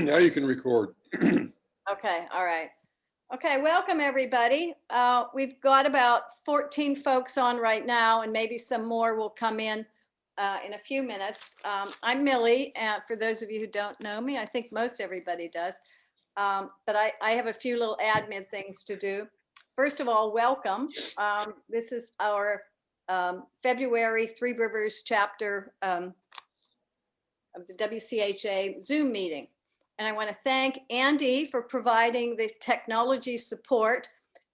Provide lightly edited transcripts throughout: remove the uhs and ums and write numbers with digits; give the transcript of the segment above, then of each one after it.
Now you can record. Okay, all right. Okay, welcome everybody. We've got about 14 folks on right now, and maybe some more will come in a few minutes. I'm Millie, and for those of you who don't know me, I think most everybody does. But I have a few little admin things to do. First of all, welcome. This is our February Three Rivers chapter of the WCHA Zoom meeting. And I want to thank Andy for providing the technology support,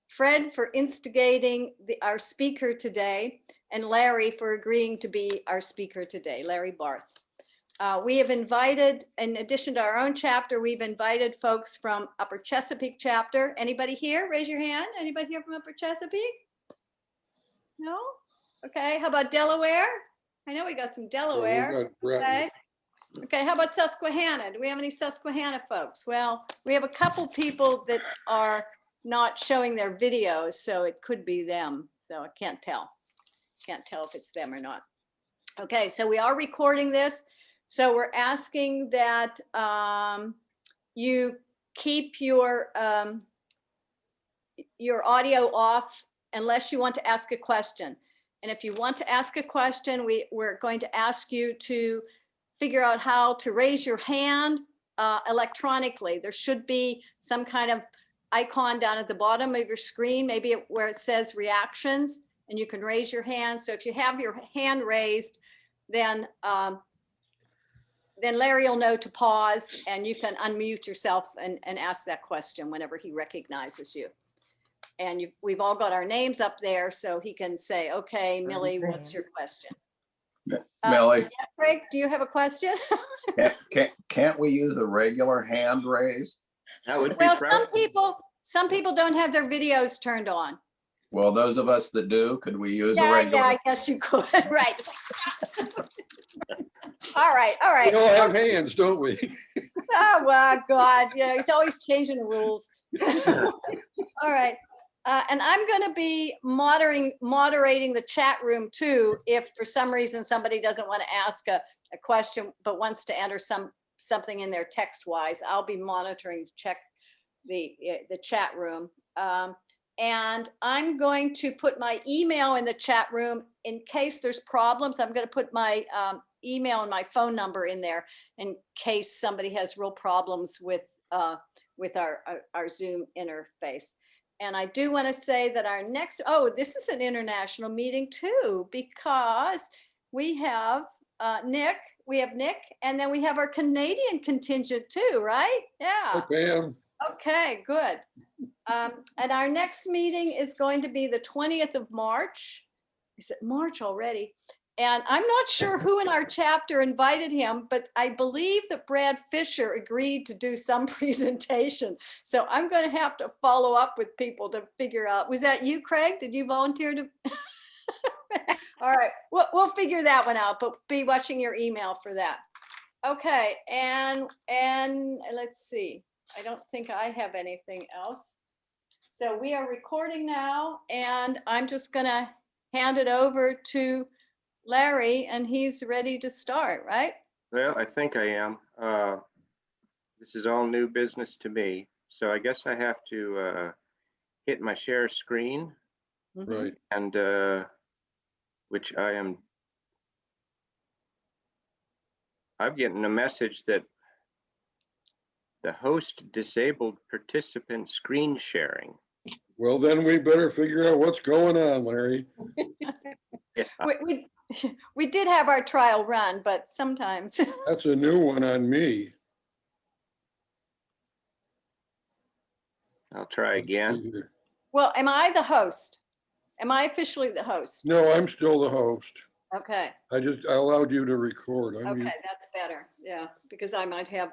Fred for instigating our speaker today, and Larry for agreeing to be our speaker today, Larry Barth. We have invited, in addition to our own chapter, we've invited folks from Upper Chesapeake chapter. Anybody here? Raise your hand. Anybody here from Upper Chesapeake? No? Okay, how about Delaware? I know we got some Delaware. Okay. Okay, how about Susquehanna? Do we have any Susquehanna folks? Well, we have a couple people that are not showing their videos, so it could be them. So I can't tell. Can't tell if it's them or not. Okay, so we are recording this. So we're asking that you keep your audio off unless you want to ask a question. And if you want to ask a question, we're going to ask you to figure out how to raise your hand electronically. There should be some kind of icon down at the bottom of your screen, maybe where it says reactions, and you can raise your hand. So if you have your hand raised, then Larry will know to pause, and you can unmute yourself and ask that question whenever he recognizes you. And we've all got our names up there, so he can say, okay, Millie, what's your question? Millie, Yeah, Craig, do you have a question? can't we use a regular hand raise? That would be Well, preferable. some people don't have their videos turned on. Well, those of us that do, could we use a Yeah, regular? I guess you could, right. All right. We all have hands, don't we? Oh, well, God, yeah, he's always changing the rules. All right. And I'm going to be moderating the chat room too, if for some reason somebody doesn't want to ask a question, but wants to enter something in there text-wise. I'll be monitoring to check the chat room. And I'm going to put my email in the chat room in case there's problems. I'm going to put my email and my phone number in there in case somebody has real problems with our Zoom interface. And I do want to say that our next, this is an international meeting too, because we have Nick, and then we have our Canadian contingent too, right? Yeah. Pam. Okay, good. And our next meeting is going to be the 20th of March. Is it March already? And I'm not sure who in our chapter invited him, but I believe that Brad Fisher agreed to do some presentation. So I'm going to have to follow up with people to figure out. Was that you, Craig? Did you volunteer to? All right, we'll figure that one out, but be watching your email for that. Okay, and let's see. I don't think I have anything else. So we are recording now, and I'm just going to hand it over to Larry, and he's ready to start, right? Well, I think I am. This is all new business to me. So I guess I have to hit my share screen. Right. And which I'm getting a message that the host disabled participant screen sharing. Well, then we better figure out what's going on, Larry. Yeah. We did have our trial run, but sometimes. That's a new one on me. I'll try again. Well, am I the host? Am I officially the host? No, I'm still the host. Okay. I allowed you to record. Okay, that's better. Yeah, because I might have.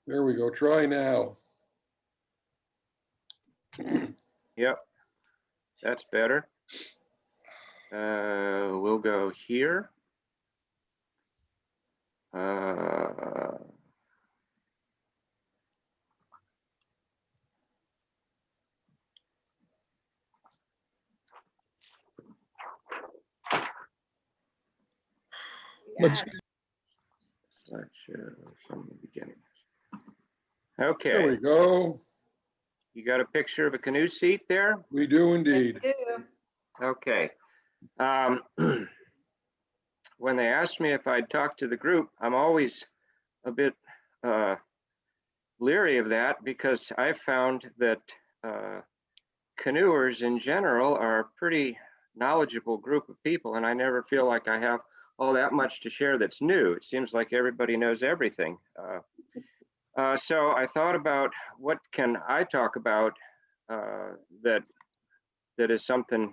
There we go. Try now. Yep, that's better. We'll go here. Yeah. Let's share from the beginning. There Okay, we go. you got a picture of a canoe seat there? We do Yes, indeed. we do. Okay. When they asked me if I'd talk to the group, I'm always a bit leery of that because I've found that canoers in general are a pretty knowledgeable group of people, and I never feel like I have all that much to share that's new. It seems like everybody knows everything. So I thought about what can I talk about that is something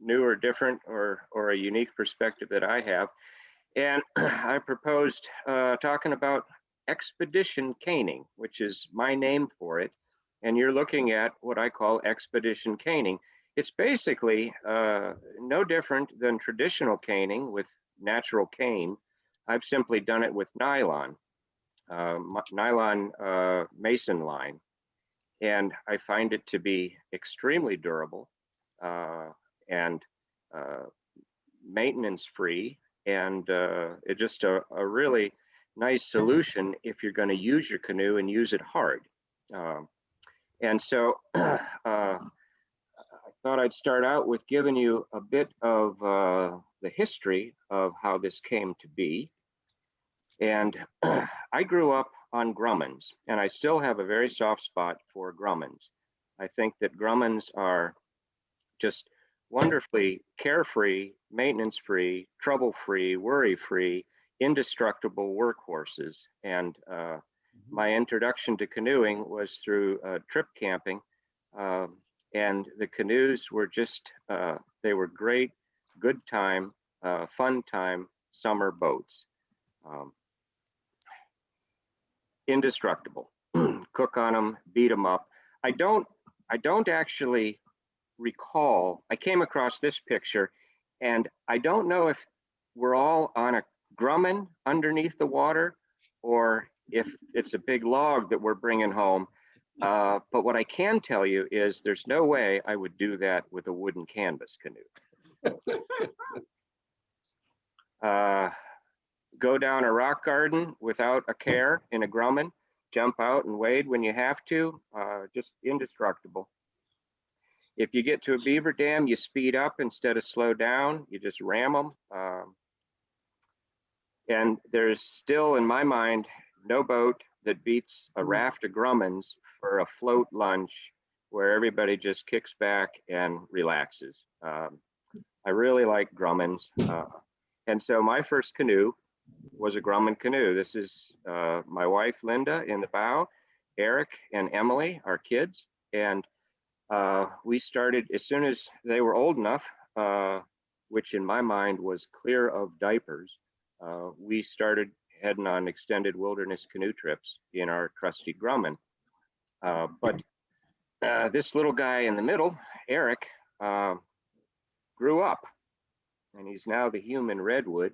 new or different or a unique perspective that I have. And I proposed talking about expedition caning, which is my name for it. And you're looking at what I call expedition caning. It's basically no different than traditional caning with natural cane. I've simply done it with nylon, nylon mason line. And I find it to be extremely durable and maintenance free. And it's just a really nice solution if you're going to use your canoe and use it hard. And so I thought I'd start out with giving you a bit of the history of how this came to be. And I grew up on grummins, and I still have a very soft spot for grummins. I think that grummins are just wonderfully carefree, maintenance-free, trouble-free, worry-free, indestructible workhorses. And my introduction to canoeing was through trip camping. And the canoes were just, they were great, good time, fun time, summer boats. Indestructible. Cook on them, beat them up. I don't actually recall, I came across this picture and I don't know if we're all on a grumman underneath the water or if it's a big log that we're bringing home. But what I can tell you is there's no way I would do that with a wooden canvas canoe. Go down a rock garden without a care in a grumman, jump out and wade when you have to, just indestructible. If you get to a beaver dam, you speed up instead of slow down, you just ram them. And there's still, in my mind, no boat that beats a raft of grummins for a float lunch where everybody just kicks back and relaxes. I really like grummins. And so my first canoe was a grumman canoe. This is my wife, Linda, in the bow, Eric and Emily, our kids. And we started as soon as they were old enough, which in my mind was clear of diapers. We started heading on extended wilderness canoe trips in our trusty grumman. But this little guy in the middle, Eric, grew up, and he's now the human redwood.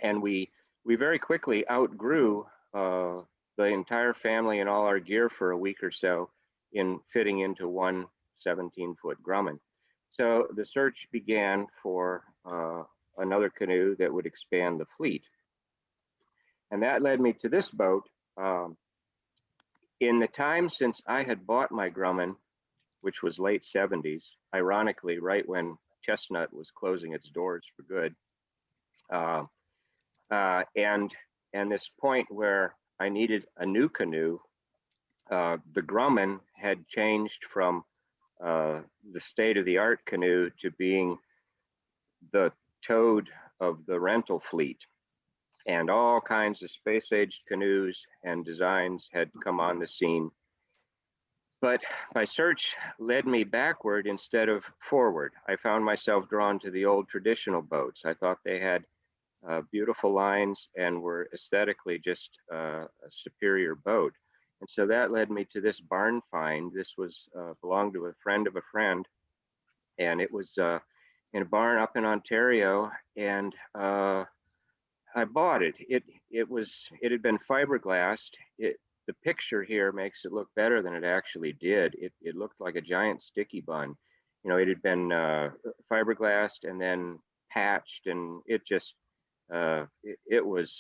And we very quickly outgrew the entire family and all our gear for a week or so in fitting into one 17-foot grumman. So the search began for another canoe that would expand the fleet. And that led me to this boat. In the time since I had bought my grumman, which was late 70s, ironically, right when Chestnut was closing its doors for good. And this point where I needed a new canoe, the grumman had changed from the state-of-the-art canoe to being the toad of the rental fleet. And all kinds of space-aged canoes and designs had come on the scene. But my search led me backward instead of forward. I found myself drawn to the old traditional boats. I thought they had beautiful lines and were aesthetically just a superior boat. And so that led me to this barn find. This was belonged to a friend of a friend, and it was in a barn up in Ontario. And I bought it. It had been fiberglassed. The picture here makes it look better than it actually did. It looked like a giant sticky bun. You know, it had been fiberglassed and then patched, and it just it was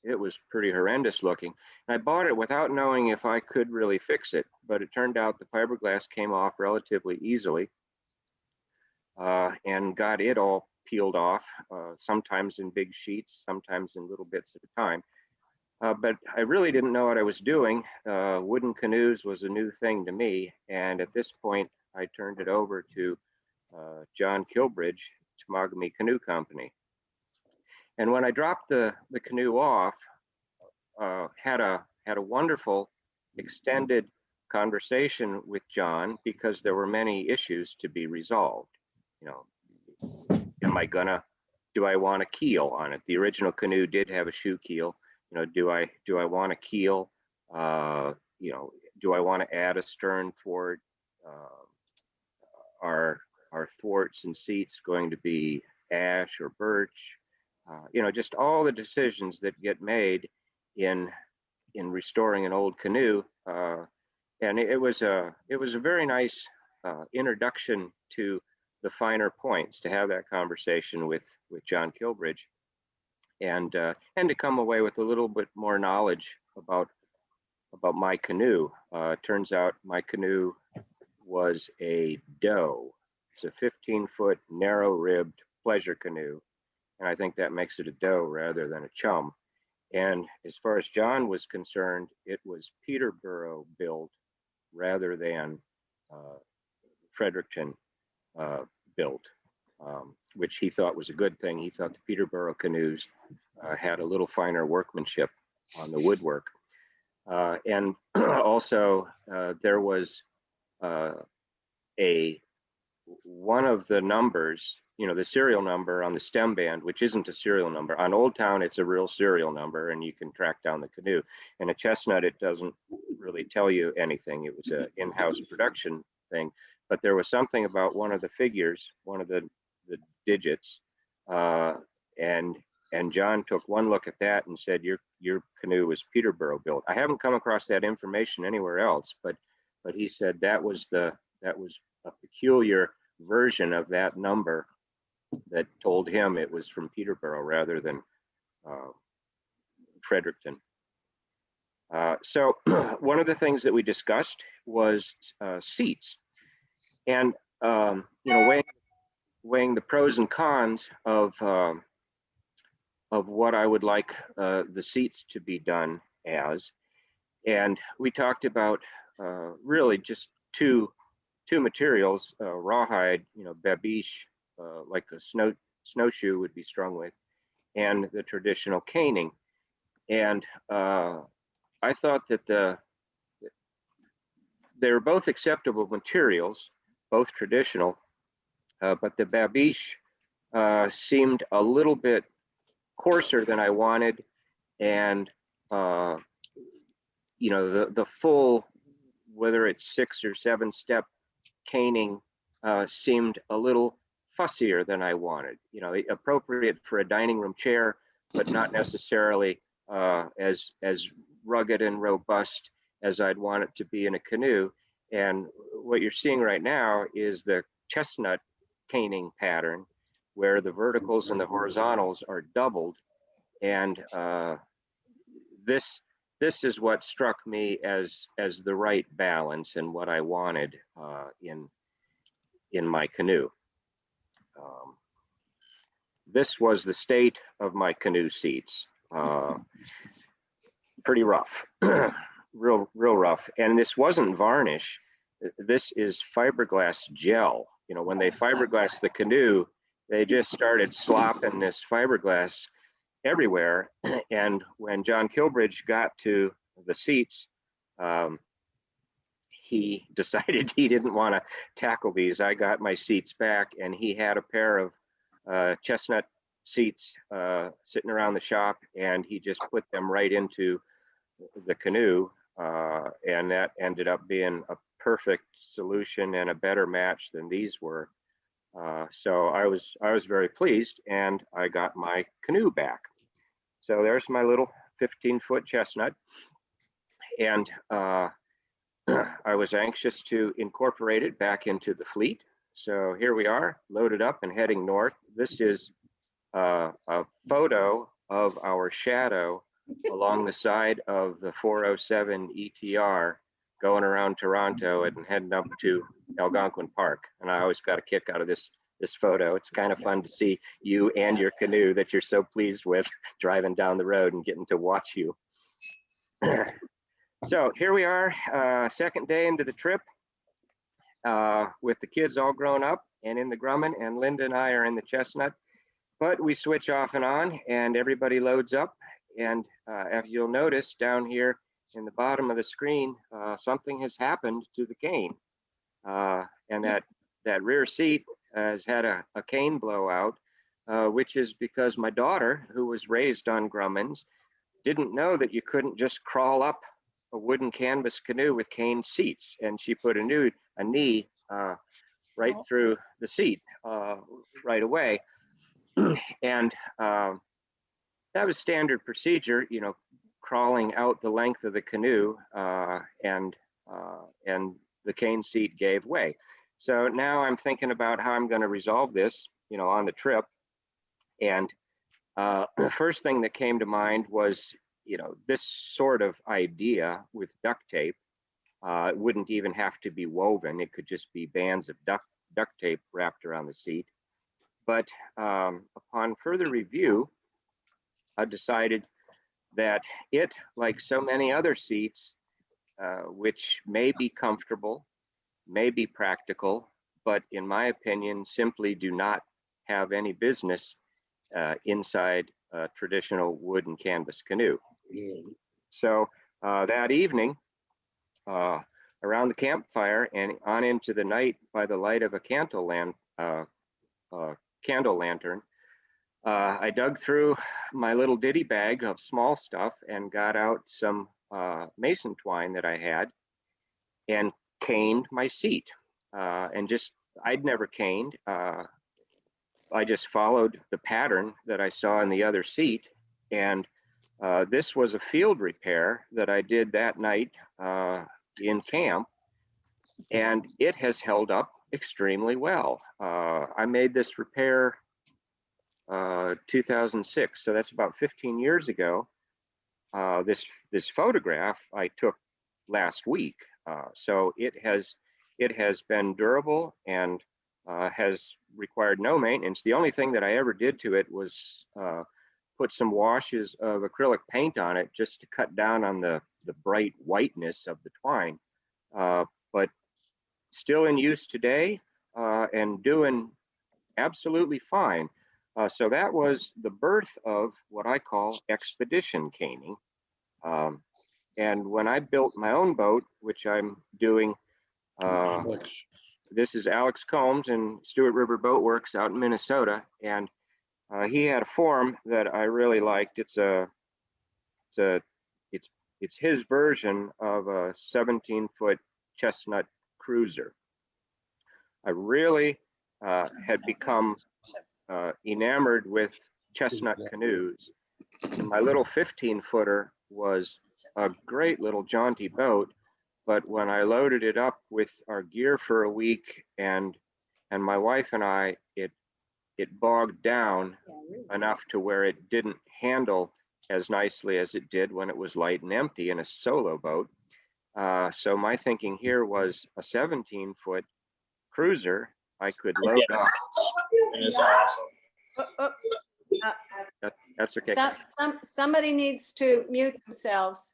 it was pretty horrendous looking. And I bought it without knowing if I could really fix it, but it turned out the fiberglass came off relatively easily, and got it all peeled off, sometimes in big sheets, sometimes in little bits at a time. But I really didn't know what I was doing. Wooden canoes was a new thing to me. And at this point, I turned it over to John Kilbridge, Temagami Canoe Company. And when I dropped the canoe off, had a wonderful extended conversation with John, because there were many issues to be resolved. You know, do I want a keel on it? The original canoe did have a shoe keel. You know, do I want a keel? You know, do I want to add a stern thwart? Are thwarts and seats going to be ash or birch? You know, just all the decisions that get made in restoring an old canoe. And it was a very nice introduction to the finer points, to have that conversation with John Kilbridge, and to come away with a little bit more knowledge about my canoe. Turns out my canoe was a doe. It's a 15-foot narrow-ribbed pleasure canoe, and I think that makes it a doe rather than a chum. And as far as John was concerned, it was Peterborough built rather than Fredericton built, which he thought was a good thing. He thought the Peterborough canoes had a little finer workmanship on the woodwork. And also there was one of the numbers, you know, the serial number on the stem band, which isn't a serial number. On Old Town, it's a real serial number, and you can track down the canoe. And a Chestnut, it doesn't really tell you anything. It was an in-house production thing, but there was something about one of the figures, one of the digits, and John took one look at that and said, your canoe was Peterborough built. I haven't come across that information anywhere else, but he said that was a peculiar version of that number that told him it was from Peterborough rather than Fredericton. So one of the things that we discussed was seats, and you know, weighing the pros and cons of what I would like the seats to be done as. And we talked about really just two materials, rawhide, you know, babiche, like a snowshoe would be strung with, and the traditional caning. And I thought that they were both acceptable materials, both traditional, but the babiche seemed a little bit coarser than I wanted, and you know, the full, whether it's 6 or 7 step caning seemed a little fussier than I wanted. You know, appropriate for a dining room chair, but not necessarily as rugged and robust as I'd want it to be in a canoe. And what you're seeing right now is the chestnut caning pattern, where the verticals and the horizontals are doubled. And this is what struck me as the right balance and what I wanted in my canoe. This was the state of my canoe seats. Pretty rough, real rough. And this wasn't varnish. This is fiberglass gel. You know, when they fiberglass the canoe, they just started slopping this fiberglass everywhere. And when John Kilbridge got to the seats, he decided he didn't want to tackle these. I got my seats back, and he had a pair of chestnut seats sitting around the shop, and he just put them right into the canoe, and that ended up being a perfect solution and a better match than these were. So I was very pleased, and I got my canoe back. So there's my little 15-foot chestnut, and I was anxious to incorporate it back into the fleet. So here we are, loaded up and heading north. This is a photo of our shadow along the side of the 407 ETR going around Toronto and heading up to Algonquin Park. And I always got a kick out of this photo. It's kind of fun to see you and your canoe that you're so pleased with driving down the road and getting to watch you. So here we are, second day into the trip with the kids all grown up and in the Grumman, and Linda and I are in the Chestnut. But we switch off and on and everybody loads up. And as you'll notice down here in the bottom of the screen, something has happened to the cane. And that rear seat has had a cane blowout, which is because my daughter, who was raised on Grummans, didn't know that you couldn't just crawl up a wooden canvas canoe with cane seats. And she put a knee right through the seat right away. And that was standard procedure, you know, crawling out the length of the canoe, and the cane seat gave way. So now I'm thinking about how I'm going to resolve this, you know, on the trip. And the first thing that came to mind was, you know, this sort of idea with duct tape. It wouldn't even have to be woven. It could just be bands of duct tape wrapped around the seat. But upon further review, I decided that it, like so many other seats, which may be comfortable, may be practical, but in my opinion, simply do not have any business inside a traditional wood and canvas canoe. So that evening, around the campfire and on into the night by the light of a candle lantern, I dug through my little ditty bag of small stuff and got out some mason twine that I had and caned my seat. I'd never caned. I just followed the pattern that I saw in the other seat. And this was a field repair that I did that night in camp. And it has held up extremely well. I made this repair 2006, so that's about 15 years ago. This photograph I took last week, so it has been durable and has required no maintenance. The only thing that I ever did to it was put some washes of acrylic paint on it just to cut down on the bright whiteness of the twine, but still in use today and doing absolutely fine. So that was the birth of what I call expedition caning. And when I built my own boat, which I'm doing, this is Alex Combs and Stewart River Boat Works out in Minnesota, and he had a form that I really liked. It's his version of a 17-foot chestnut cruiser. I really had become enamored with chestnut canoes. And my little 15-footer was a great little jaunty boat, but when I loaded it up with our gear for a week and my wife and I, it bogged down enough to where it didn't handle as nicely as it did when it was light and empty in a solo boat. So my thinking here was a 17-foot cruiser I could load up. It's awesome. That's okay. Somebody needs to mute themselves.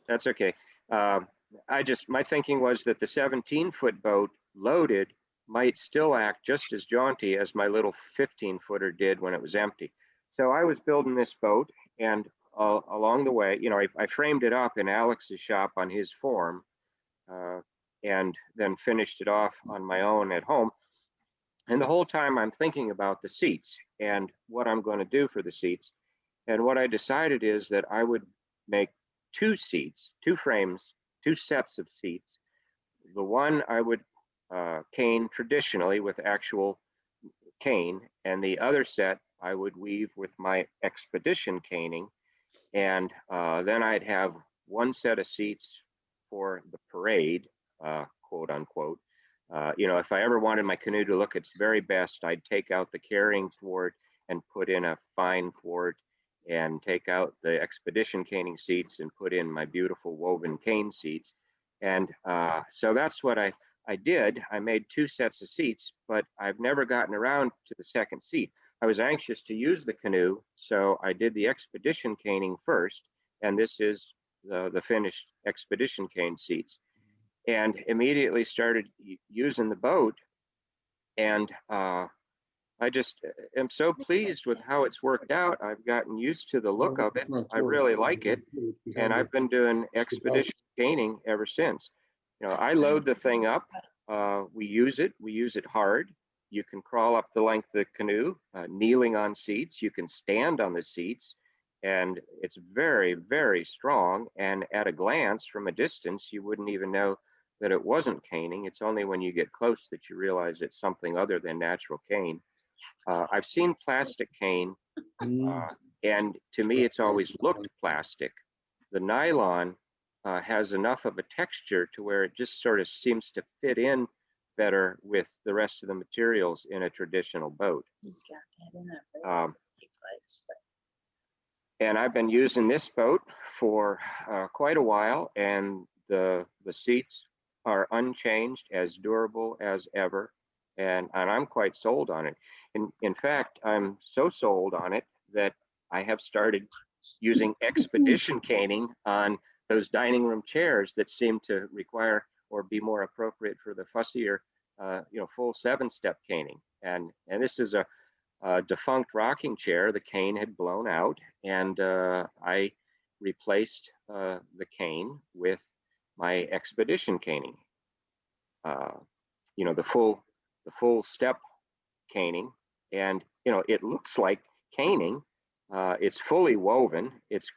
That's okay. My thinking was that the 17-foot boat loaded might still act just as jaunty as my little 15-footer did when it was empty. So I was building this boat, and along the way, you know, I framed it up in Alex's shop on his form, and then finished it off on my own at home. And the whole time I'm thinking about the seats and what I'm going to do for the seats. And what I decided is that I would make two seats, two frames, two sets of seats. The one I would cane traditionally with actual cane, and the other set I would weave with my expedition caning. And then I'd have one set of seats for the parade, quote unquote. You know, if I ever wanted my canoe to look its very best, I'd take out the carrying thwart and put in a fine thwart and take out the expedition caning seats and put in my beautiful woven cane seats. And so that's what I did. I made 2 sets of seats, but I've never gotten around to the second seat. I was anxious to use the Canoe, so I did the expedition caning first, and this is the finished expedition cane seats, and immediately started using the boat. And I just am so pleased with how it's worked out. I've gotten used to the look of it. I really like it. And I've been doing expedition caning ever since. You know, I load the thing up. We use it hard. You can crawl up the length of the Canoe, kneeling on seats. You can stand on the seats. And it's very, very strong. And at a glance from a distance, you wouldn't even know that it wasn't caning. It's only when you get close that you realize it's something other than natural cane. I've seen plastic cane, and to me, it's always looked plastic. The nylon has enough of a texture to where it just sort of seems to fit in better with the rest of the materials in a traditional boat. And I've been using this boat for quite a while, and the seats are unchanged, as durable as ever, and I'm quite sold on it. In fact, I'm so sold on it that I have started using expedition caning on those dining room chairs that seem to require or be more appropriate for the fussier, full 7-step caning. And this is a defunct rocking chair. The cane had blown out, and I replaced the cane with my expedition caning. The full step caning, and it looks like caning. It's fully woven. It's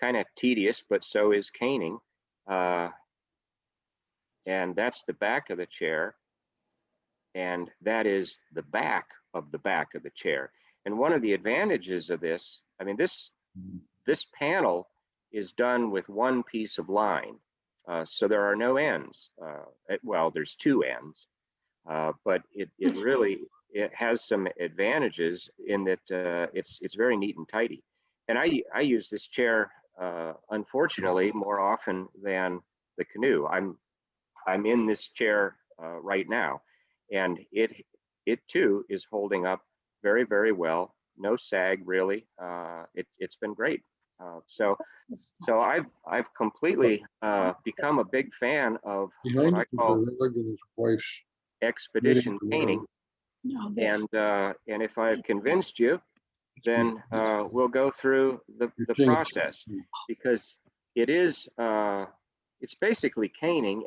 kind of tedious, but so is caning. And that's the back of the chair, and that is the back of the chair. And one of the advantages of this, I mean, this panel is done with one piece of line. So there are no ends. Well, there's 2 ends, but it really has some advantages in that it's very neat and tidy. And I use this chair, unfortunately, more often than the Canoe. I'm in this chair right now, and it too is holding up very, very well. No sag really. It's been great. So I've completely become a big fan of what I call expedition caning. And if I've convinced you, then we'll go through the process, because it is it's basically caning.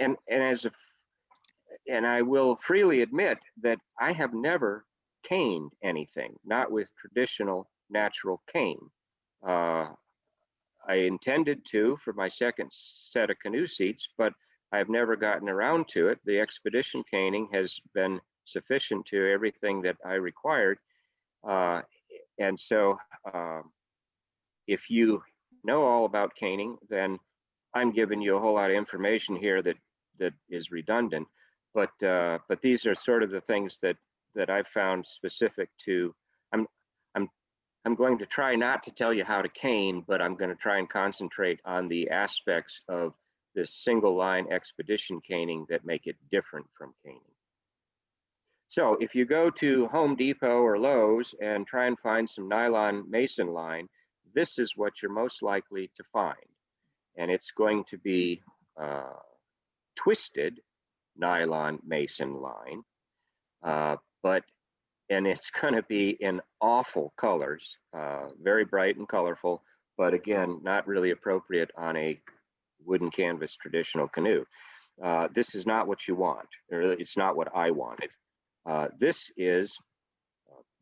And I will freely admit that I have never caned anything, not with traditional natural cane. I intended to for my second set of Canoe seats, but I've never gotten around to it. The expedition caning has been sufficient to everything that I required. And so if you know all about caning, then I'm giving you a whole lot of information here that is redundant. But these are sort of the things that I've found specific to. I'm going to try not to tell you how to cane, but I'm going to try and concentrate on the aspects of this single line expedition caning that make it different from caning. So if you go to Home Depot or Lowe's and try and find some nylon mason line, this is what you're most likely to find. And it's going to be twisted nylon mason line, and it's going to be in awful colors, very bright and colorful, but again, not really appropriate on a wooden canvas traditional Canoe. This is not what you want, or it's not what I wanted. This is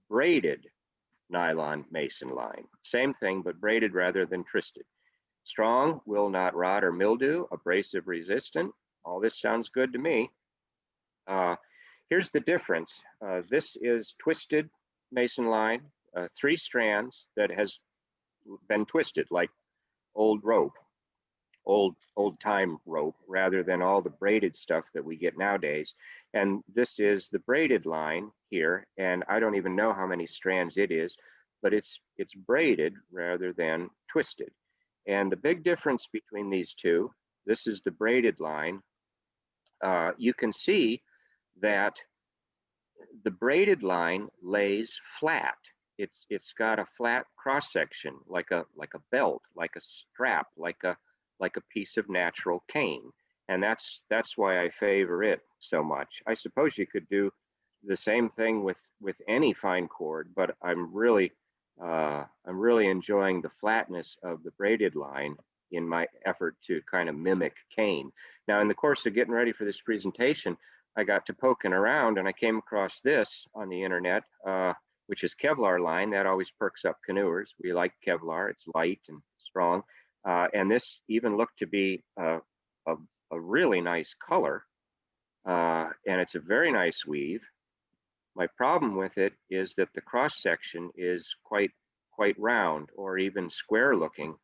braided nylon mason line. Same thing, but braided rather than twisted. Strong, will not rot or mildew, abrasive resistant. All this sounds good to me. Here's the difference. This is twisted mason line, 3 strands that has been twisted like old rope, old time rope, rather than all the braided stuff that we get nowadays. And this is the braided line here, and I don't even know how many strands it is, but it's braided rather than twisted. And the big difference between these two, this is the braided line. You can see that the braided line lays flat. It's got a flat cross section, like a belt, like a strap, like a piece of natural cane, and that's why I favor it so much. I suppose you could do the same thing with any fine cord, but I'm really enjoying the flatness of the braided line in my effort to kind of mimic cane. Now, in the course of getting ready for this presentation, I got to poking around and I came across this on the internet, which is Kevlar line. That always perks up canoers. We like Kevlar. It's light and strong. And this even looked to be a really nice color. And it's a very nice weave. My problem with it is that the cross section is quite round, or even square looking.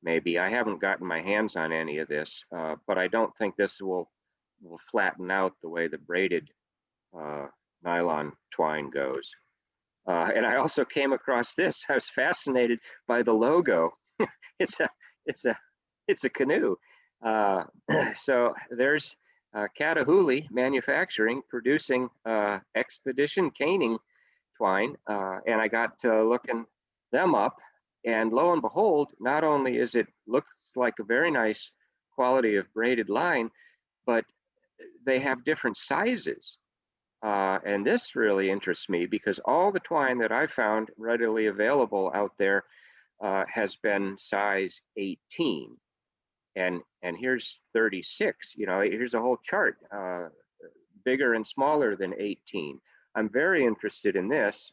Maybe I haven't gotten my hands on any of this, but I don't think this will flatten out the way the braided nylon twine goes. And I also came across this. I was fascinated by the logo. it's a canoe. So there's Catahoula Manufacturing producing expedition caning twine, and I got to looking them up, and lo and behold, not only is it looks like a very nice quality of braided line, but they have different sizes. And this really interests me because all the twine that I found readily available out there has been size 18. And here's 36. You know, here's a whole chart, bigger and smaller than 18. I'm very interested in this,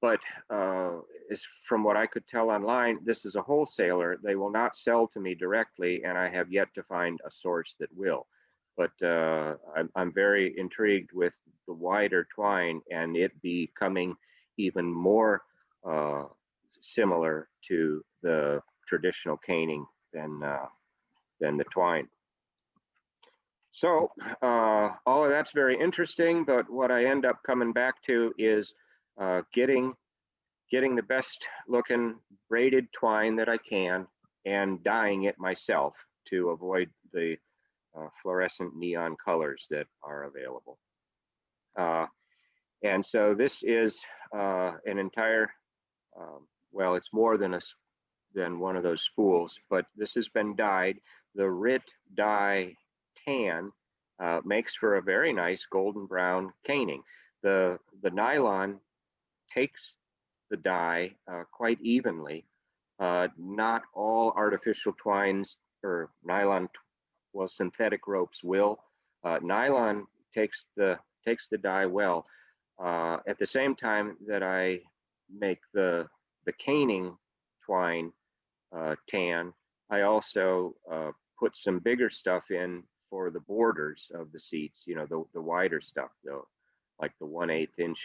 but as from what I could tell online, this is a wholesaler. They will not sell to me directly, and I have yet to find a source that will. But I'm very intrigued with the wider twine and it becoming even more similar to the traditional caning than the twine. So all of that's very interesting, but what I end up coming back to is getting the best looking braided twine that I can and dyeing it myself to avoid the fluorescent neon colors that are available. And so this is an entire, well, it's more than one of those spools, but this has been dyed. The RIT dye tan makes for a very nice golden brown caning. The nylon takes the dye quite evenly. Not all artificial twines or nylon, well, synthetic ropes will. Nylon takes the dye well. At the same time that I make the caning twine tan, I also put some bigger stuff in for the borders of the seats, you know, the wider stuff, though, like the 1/8 inch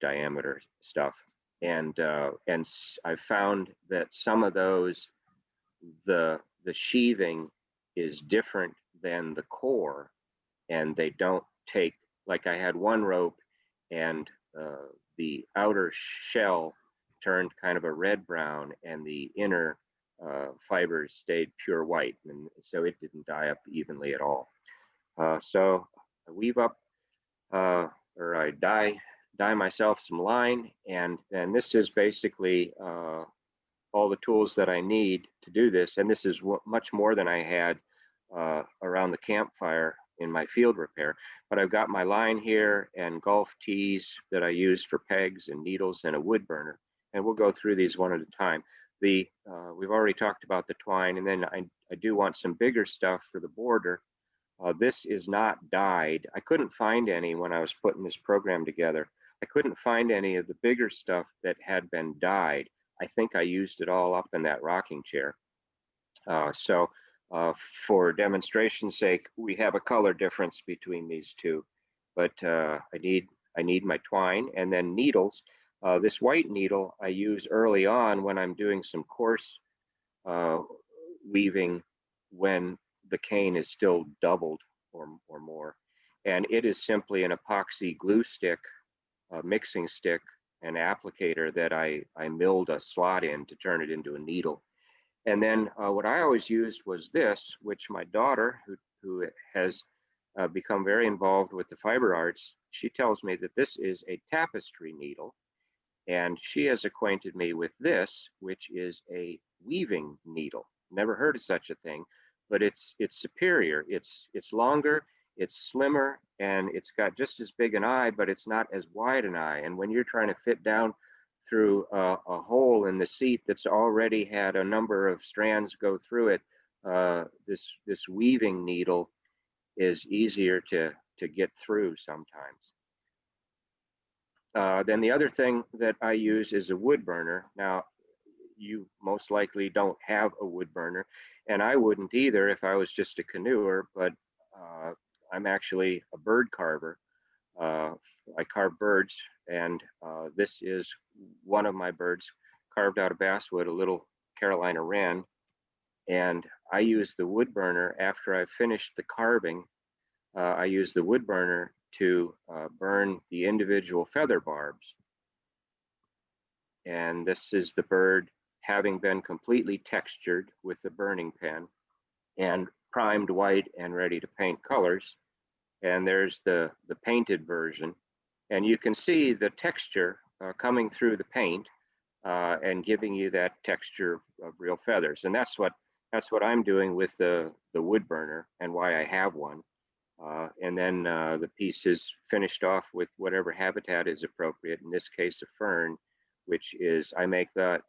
diameter stuff. And I found that some of those, the sheathing is different than the core, and they don't take, like I had one rope and the outer shell turned kind of a red brown and the inner fibers stayed pure white, and so it didn't dye up evenly at all. So I weave up or I dye myself some line, and this is basically all the tools that I need to do this. And this is much more than I had around the campfire in my field repair. But I've got my line here and golf tees that I use for pegs and needles and a wood burner. And we'll go through these one at a time. We've already talked about the twine, and then I do want some bigger stuff for the border. This is not dyed. I couldn't find any when I was putting this program together. I couldn't find any of the bigger stuff that had been dyed. I think I used it all up in that rocking chair. So for demonstration's sake, we have a color difference between these two, but I need my twine and then needles. This white needle I use early on when I'm doing some coarse weaving when the cane is still doubled or more. And it is simply an epoxy glue stick, mixing stick an applicator that I milled a slot in to turn it into a needle. And then what I always used was this, which my daughter, who has become very involved with the fiber arts, she tells me that this is a tapestry needle. And she has acquainted me with this, which is a weaving needle. Never heard of such a thing, but it's superior. It's longer, it's slimmer, and it's got just as big an eye, but it's not as wide an eye. And when you're trying to fit down through a hole in the seat that's already had a number of strands go through it, this weaving needle is easier to get through sometimes. Then the other thing that I use is a wood burner. Now, you most likely don't have a wood burner, and I wouldn't either if I was just a canoeer, but I'm actually a bird carver. I carve birds, and this is one of my birds carved out of basswood, a little Carolina wren. And I use the wood burner after I've finished the carving. I use the wood burner to burn the individual feather barbs. And this is the bird having been completely textured with the burning pen and primed white and ready to paint colors. And there's the painted version. And you can see the texture coming through the paint and giving you that texture of real feathers. And that's what I'm doing with the wood burner and why I have one. And then the piece is finished off with whatever habitat is appropriate, in this case a fern, which is, I make that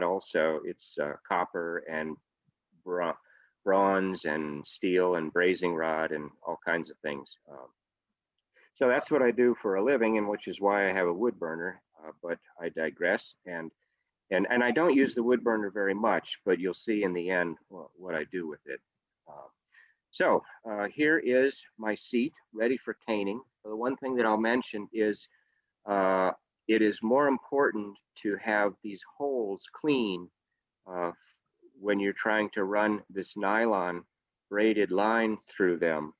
also. It's copper and bronze and steel and brazing rod and all kinds of things. So that's what I do for a living, and which is why I have a wood burner, but I digress. And I don't use the wood burner very much, but you'll see in the end what I do with it. So here is my seat ready for caning. The one thing that I'll mention is it is more important to have these holes clean when you're trying to run this nylon braided line through them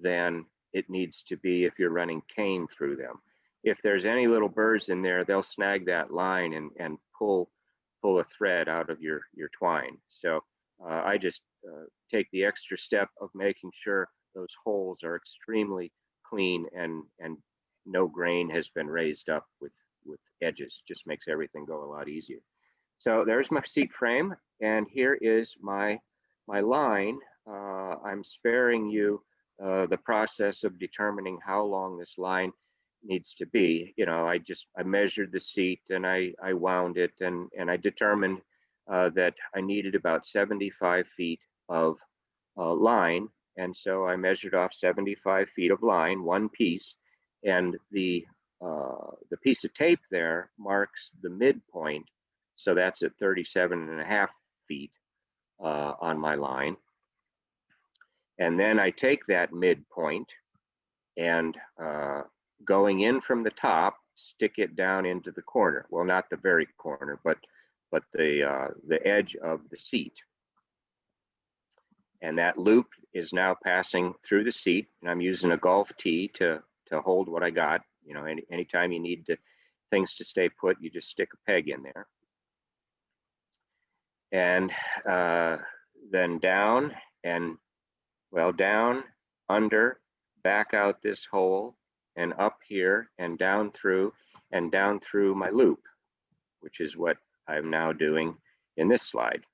than it needs to be if you're running cane through them. If there's any little burrs in there, they'll snag that line and pull a thread out of your twine. So I just take the extra step of making sure those holes are extremely clean and no grain has been raised up with edges. Just makes everything go a lot easier. So there's my seat frame, and here is my line. I'm sparing you the process of determining how long this line needs to be. You know, I measured the seat and I wound it, and I determined that I needed about 75 feet of line. And so I measured off 75 feet of line, one piece, and the piece of tape there marks the midpoint. So that's at 37.5 feet on my line. And then I take that midpoint and going in from the top, stick it down into the corner. Well, not the very corner, but the edge of the seat. And that loop is now passing through the seat, and I'm using a golf tee to hold what I got. You know, anytime you need things to stay put, you just stick a peg in there. And then down and, well, down, under, back out this hole, and up here, and down through my loop, which is what I'm now doing in this slide.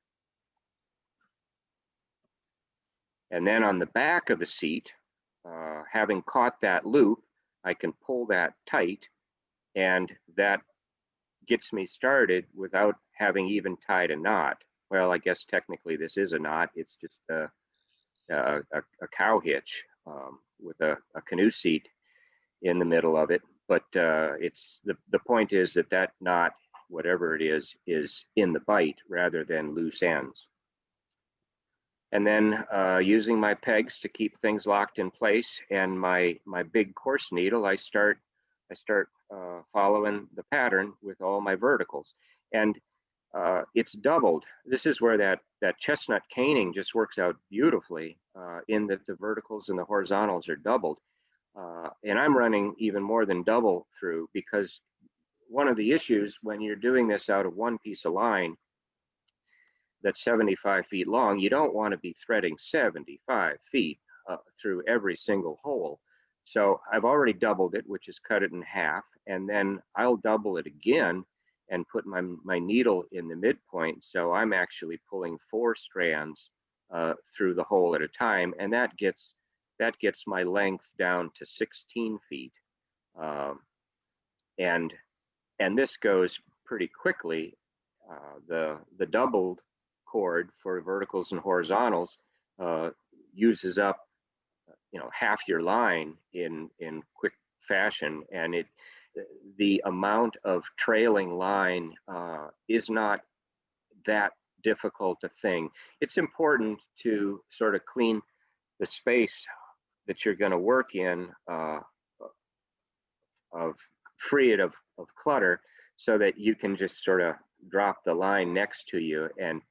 And then on the back of the seat, having caught that loop, I can pull that tight, and that gets me started without having even tied a knot. Well, I guess technically this is a knot. It's just a cow hitch with a canoe seat in the middle of it. But it's the point is that knot, whatever it is in the bite rather than loose ends. And then using my pegs to keep things locked in place and my big coarse needle, I start following the pattern with all my verticals. And it's doubled. This is where that chestnut caning just works out beautifully in that the verticals and the horizontals are doubled. And I'm running even more than double through, because one of the issues when you're doing this out of one piece of line that's 75 feet long, you don't want to be threading 75 feet through every single hole. So I've already doubled it, which is cut it in half, and then I'll double it again and put my needle in the midpoint. So I'm actually pulling 4 strands through the hole at a time, and that gets my length down to 16 feet. And this goes pretty quickly. The doubled cord for verticals and horizontals uses up half your line in quick fashion, and the amount of trailing line is not that difficult a thing. It's important to sort of clean the space that you're going to work in, free it of clutter, so that you can just sort of drop the line next to you. And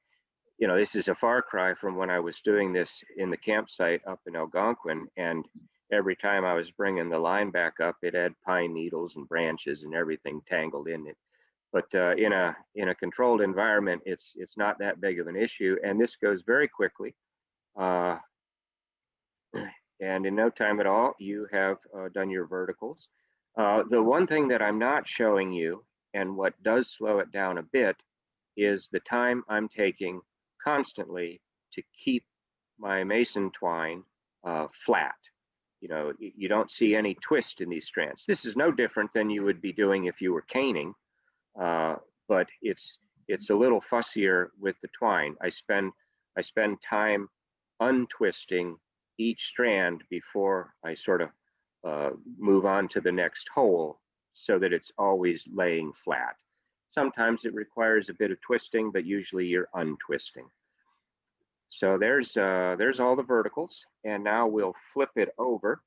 this is a far cry from when I was doing this in the campsite up in Algonquin, and every time I was bringing the line back up, it had pine needles and branches and everything tangled in it. But in a controlled environment, it's not that big of an issue, and this goes very quickly. And in no time at all, you have done your verticals. The one thing that I'm not showing you, and what does slow it down a bit, is the time I'm taking constantly to keep my mason twine flat. You don't see any twist in these strands. This is no different than you would be doing if you were caning, but it's a little fussier with the twine. I spend time untwisting each strand before I sort of move on to the next hole, so that it's always laying flat. Sometimes it requires a bit of twisting, but usually you're untwisting. So there's all the verticals, and now we'll flip it over.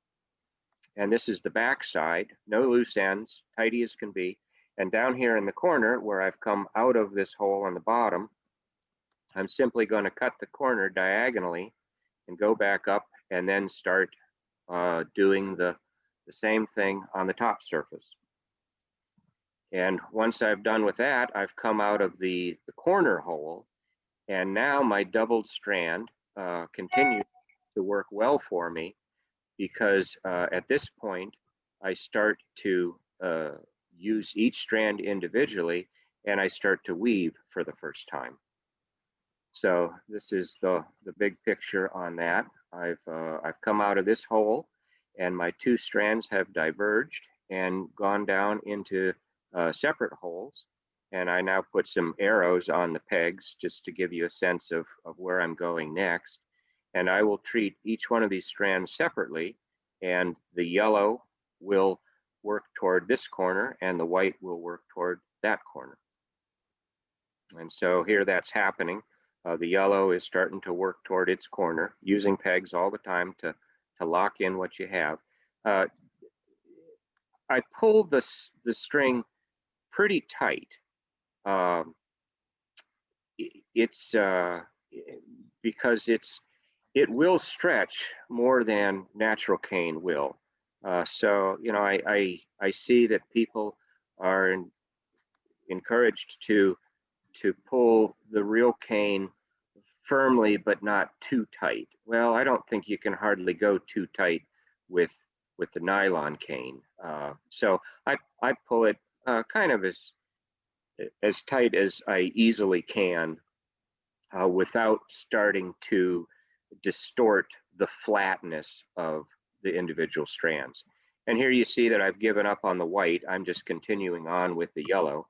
And this is the back side, no loose ends, tidy as can be. And down here in the corner where I've come out of this hole on the bottom, I'm simply going to cut the corner diagonally and go back up, and then start doing the same thing on the top surface. And once I've done with that, I've come out of the corner hole, and now my doubled strand continues to work well for me, because at this point, I start to use each strand individually, and I start to weave for the first time. So this is the big picture on that. I've come out of this hole, and my 2 strands have diverged and gone down into separate holes. And I now put some arrows on the pegs just to give you a sense of where I'm going next. And I will treat each one of these strands separately, and the yellow will work toward this corner, and the white will work toward that corner. And so here that's happening. The yellow is starting to work toward its corner, using pegs all the time to lock in what you have. I pulled the string pretty tight. It's because it will stretch more than natural cane will. So I see that people are encouraged to pull the real cane firmly but not too tight. Well, I don't think you can hardly go too tight with the nylon cane. So I pull it kind of as tight as I easily can, without starting to distort the flatness of the individual strands. And here you see that I've given up on the white. I'm just continuing on with the yellow,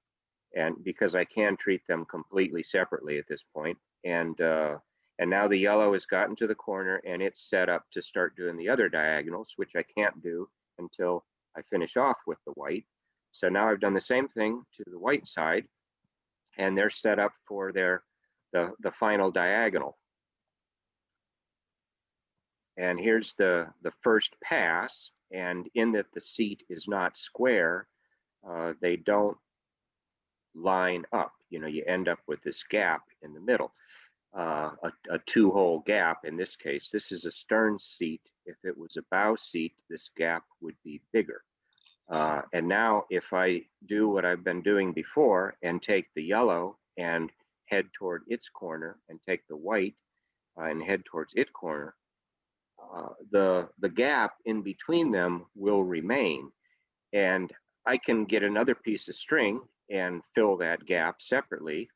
and because I can treat them completely separately at this point. And now the yellow has gotten to the corner, and it's set up to start doing the other diagonals, which I can't do until I finish off with the white. So now I've done the same thing to the white side, and they're set up for the final diagonal. And here's the first pass, and in that the seat is not square, they don't line up. You end up with this gap in the middle, a 2-hole gap in this case. This is a stern seat. If it was a bow seat, this gap would be bigger. And now if I do what I've been doing before and take the yellow and head toward its corner and take the white and head towards its corner, the gap in between them will remain. And I can get another piece of string and fill that gap separately.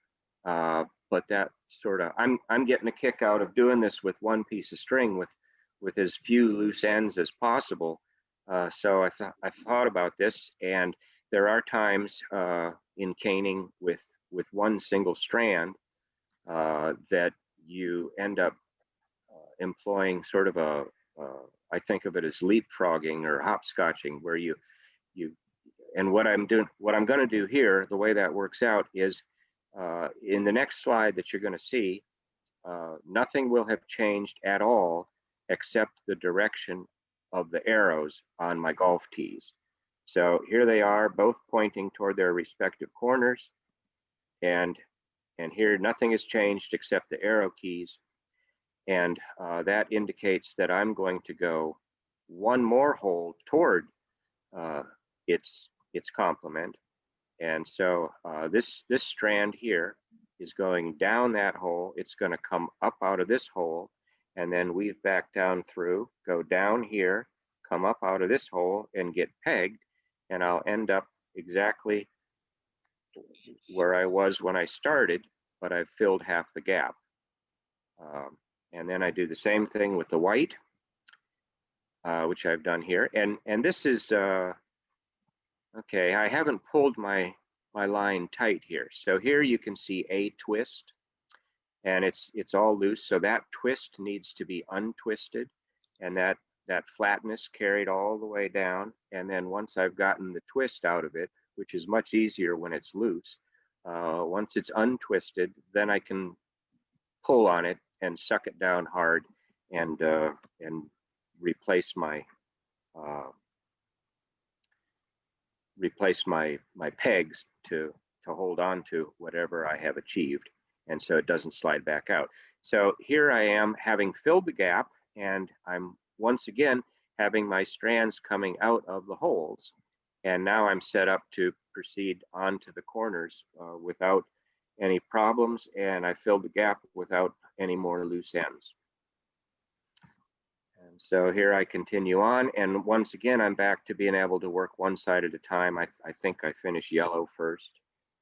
But that sort of, I'm getting a kick out of doing this with one piece of string with as few loose ends as possible. So I thought about this, and there are times in caning with one single strand that you end up employing sort of I think of it as leapfrogging or hopscotching, where you and what I'm going to do here, the way that works out is in the next slide that you're going to see, nothing will have changed at all except the direction of the arrows on my golf tees. So here they are, both pointing toward their respective corners, and here nothing has changed except the arrow keys, and that indicates that I'm going to go one more hole toward its complement. And so this strand here is going down that hole. It's going to come up out of this hole and then weave back down through, go down here, come up out of this hole and get pegged. And I'll end up exactly where I was when I started, but I've filled half the gap. And then I do the same thing with the white, which I've done here. And this is, okay, I haven't pulled my line tight here. So here you can see a twist, and it's all loose. So that twist needs to be untwisted, and that flatness carried all the way down. And then once I've gotten the twist out of it, which is much easier when it's loose, once it's untwisted, then I can pull on it and suck it down hard and replace my pegs to hold on to whatever I have achieved, and so it doesn't slide back out. So here I am having filled the gap, and I'm once again having my strands coming out of the holes, and now I'm set up to proceed onto the corners without any problems, and I filled the gap without any more loose ends. And so here I continue on, and once again I'm back to being able to work one side at a time. I think I finish yellow first.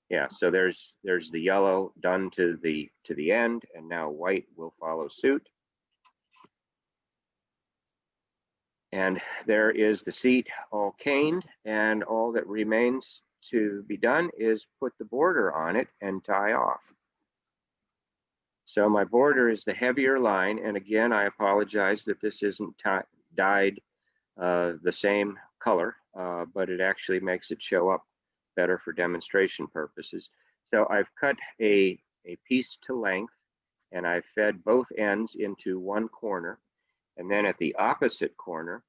Yeah, so there's the yellow done to the end, and now white will follow suit. And there is the seat all caned, and all that remains to be done is put the border on it and tie off. So my border is the heavier line, and again, I apologize that this isn't dyed the same color, but it actually makes it show up better for demonstration purposes. So I've cut a piece to length, and I've fed both ends into one corner, and then at the opposite corner,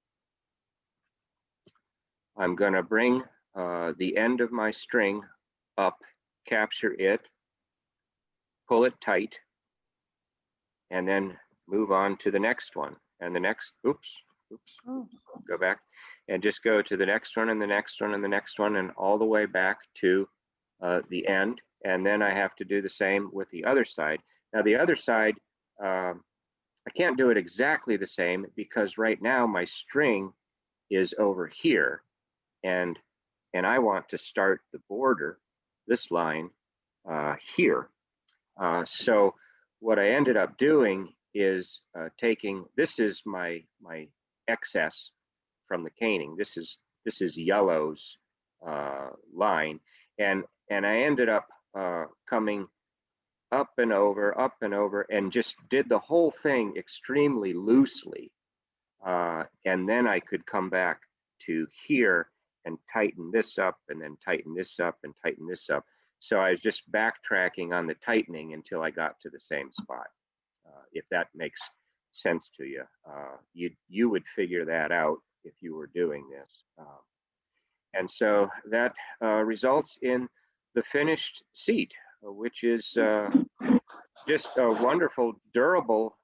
I'm going to bring the end of my string up, capture it, pull it tight, and then move on to the next one. And the next, oops, go back, and just go to the next one and the next one and the next one, and all the way back to the end. And then I have to do the same with the other side. Now the other side, I can't do it exactly the same because right now my string is over here, and I want to start the border, this line here. So what I ended up doing is taking, this is my excess from the caning. This is yellow's line, and I ended up coming up and over, and just did the whole thing extremely loosely, and then I could come back to here and tighten this up, and then tighten this up, and tighten this up. So I was just backtracking on the tightening until I got to the same spot. If that makes sense to you, you would figure that out if you were doing this. And so that results in the finished seat, which is just a wonderful, durable,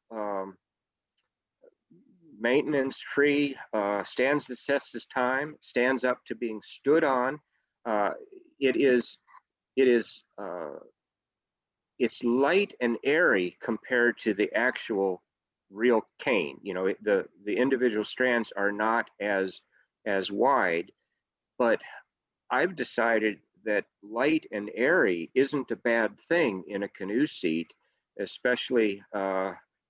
maintenance free, stands the test of time, stands up to being stood on. It is it's light and airy compared to the actual real cane. You know, the individual strands are not as wide, but I've decided that light and airy isn't a bad thing in a canoe seat, especially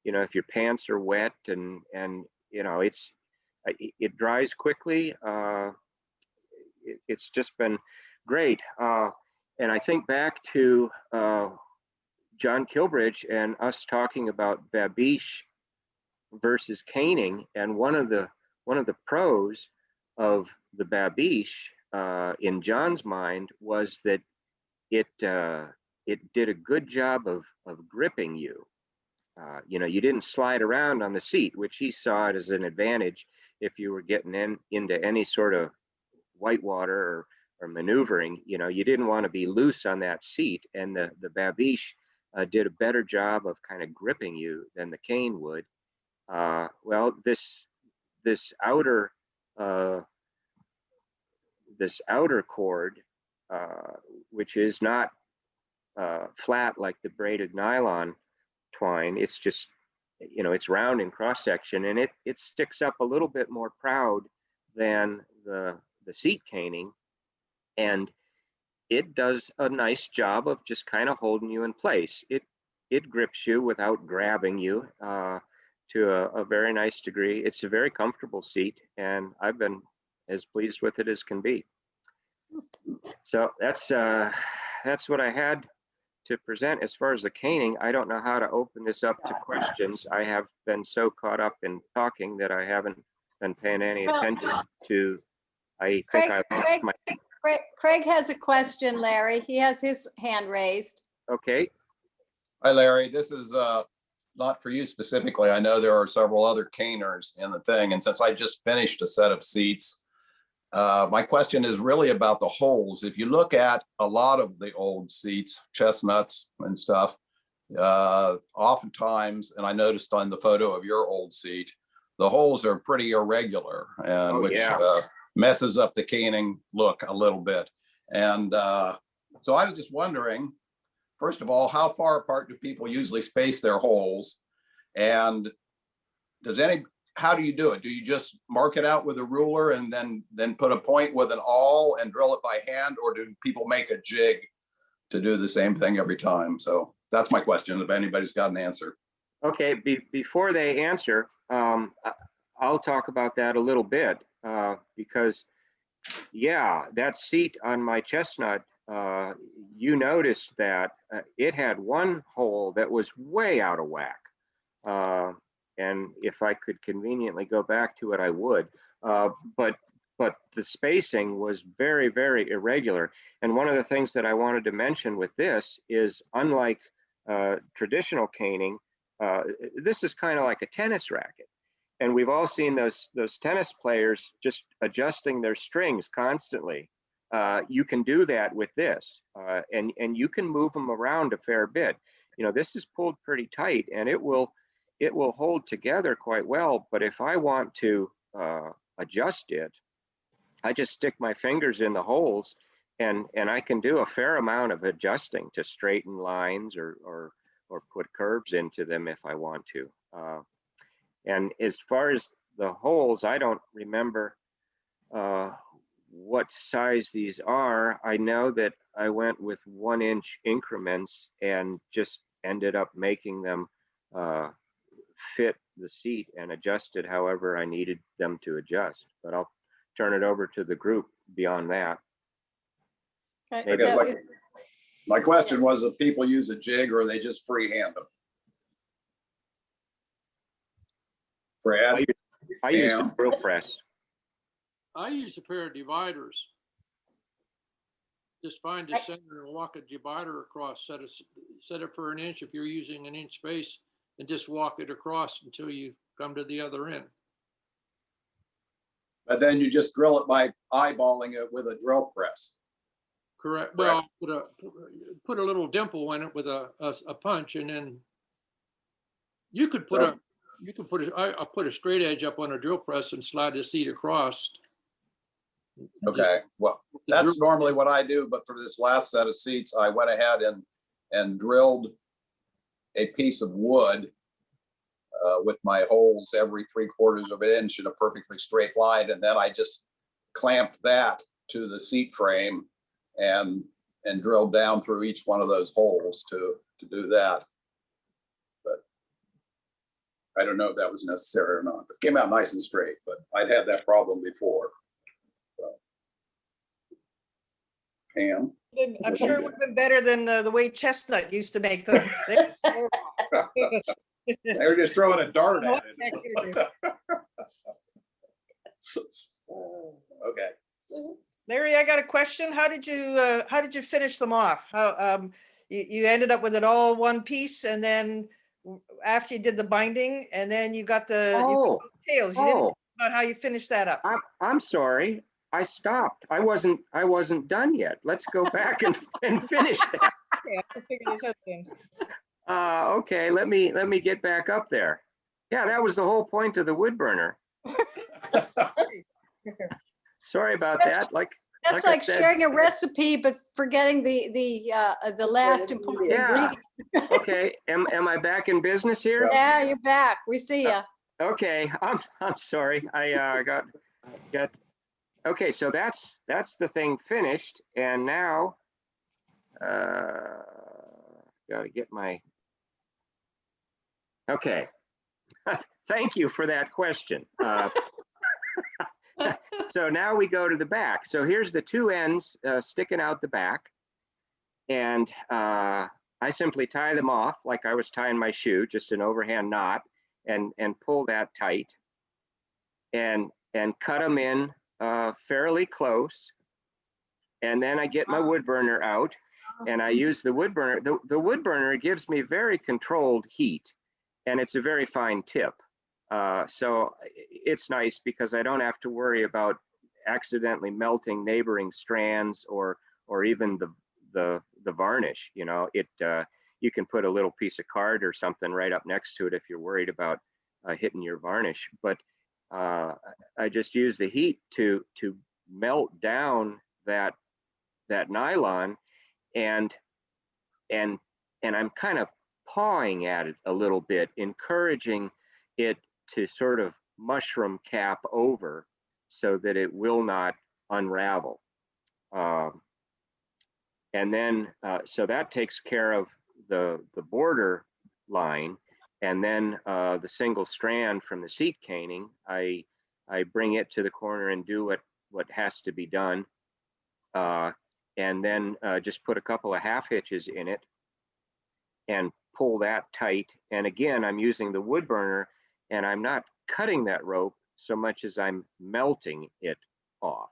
you know, if your pants are wet and you know, it dries quickly. It's just been great. And I think back to John Kilbridge and us talking about babiche versus caning, and one of the pros of the babiche in John's mind was that it did a good job of gripping you. You know, you didn't slide around on the seat, which he saw it as an advantage if you were getting into any sort of whitewater or maneuvering. You know, you didn't want to be loose on that seat, and the babiche did a better job of kind of gripping you than the cane would. Well, this outer cord, which is not flat like the braided nylon twine, it's just, you know, it's round in cross section, and it sticks up a little bit more proud than the seat caning, and it does a nice job of just kind of holding you in place. It grips you without grabbing you to a very nice degree. It's a very comfortable seat, and I've been as pleased with it as can be. So that's what I had to present as far as the caning. I don't know how to open this up to questions. I have been so caught up in talking that I haven't been paying any attention to. I think I lost my. Craig has a question, Larry. He has his hand raised. Okay. Hi, Larry. This is not for you specifically. I know there are several other caners in the thing. And since I just finished a set of seats, my question is really about the holes. If you look at a lot of the old seats, chestnuts and stuff, oftentimes, and I noticed on the photo of your old seat, the holes are pretty irregular, and which messes up the caning look a little bit. And so I was just wondering, first of all, how far apart do people usually space their holes? And how do you do it? Do you just mark it out with a ruler and then put a point with an awl and drill it by hand, or do people make a jig to do the same thing every time? So that's my question, if anybody's got an answer. Okay, before they answer, I'll talk about that a little bit, because yeah, that seat on my chestnut, you noticed that it had one hole that was way out of whack. And if I could conveniently go back to it, I would. But the spacing was very, very irregular. And one of the things that I wanted to mention with this is, unlike traditional caning, this is kind of like a tennis racket. And we've all seen those tennis players just adjusting their strings constantly. You can do that with this, and you can move them around a fair bit. You know, this is pulled pretty tight, and it will hold together quite well. But if I want to adjust it, I just stick my fingers in the holes, and I can do a fair amount of adjusting to straighten lines or put curves into them if I want to. And as far as the holes, I don't remember what size these are. I know that I went with 1-inch increments and just ended up making them fit the seat and adjusted however I needed them to adjust. But I'll turn it over to the group beyond that. Okay, Maybe so My question was if people use a jig or they just freehand them. Fred? I use a drill press. I use a pair of dividers. Just find the center and walk a divider across, set it for 1 inch if you're using 1 inch space, and just walk it across until you come to the other end. But then you just drill it by eyeballing it with a drill press. Correct. Well, put a little dimple in it with a punch, and then you could put You can put it, I put a straight edge up on a drill press and slide the seat across. Okay, well, that's normally what I do, but for this last set of seats, I went ahead and drilled a piece of wood with my holes every 3/4 of an inch in a perfectly straight line. And then I just clamped that to the seat frame and drilled down through each one of those holes to do that. But I don't know if that was necessary or not. It came out nice and straight, but I'd had that problem before. So. Pam? I'm sure it would have been better than the way Chestnut used to make them. They were just throwing a dart at it. Okay. Larry, I got a question. How did you finish them off? How you ended up with it all one piece, and then after you did the binding, and then you got the tails. You didn't talk about how you finished that up. I'm sorry. I stopped. I wasn't done yet. Let's go back and finish that. Okay, I can figure this out then. Okay, let me get back up there. Yeah, that was the whole point of the wood burner. Sorry about that. That's like sharing a recipe, but forgetting the last important ingredient. Okay, am I back in business here? Yeah, you're back. We see you. Okay, I'm sorry. I got. Okay, so that's the thing finished, and now gotta get my. Okay, thank you for that question. So now we go to the back. So here's the two ends sticking out the back, and I simply tie them off like I was tying my shoe, just an overhand knot, and pull that tight, and cut them in fairly close. And then I get my wood burner out, and I use the wood burner. The wood burner gives me very controlled heat, and it's a very fine tip. So it's nice because I don't have to worry about accidentally melting neighboring strands or even the varnish. You know, you can put a little piece of card or something right up next to it if you're worried about hitting your varnish. But I just use the heat to melt down that nylon, and I'm kind of pawing at it a little bit, encouraging it to sort of mushroom cap over so that it will not unravel. And then, so that takes care of the border line. And then the single strand from the seat caning, I bring it to the corner and do what has to be done. And then just put a couple of half hitches in it and pull that tight. And again, I'm using the wood burner, and I'm not cutting that rope so much as I'm melting it off.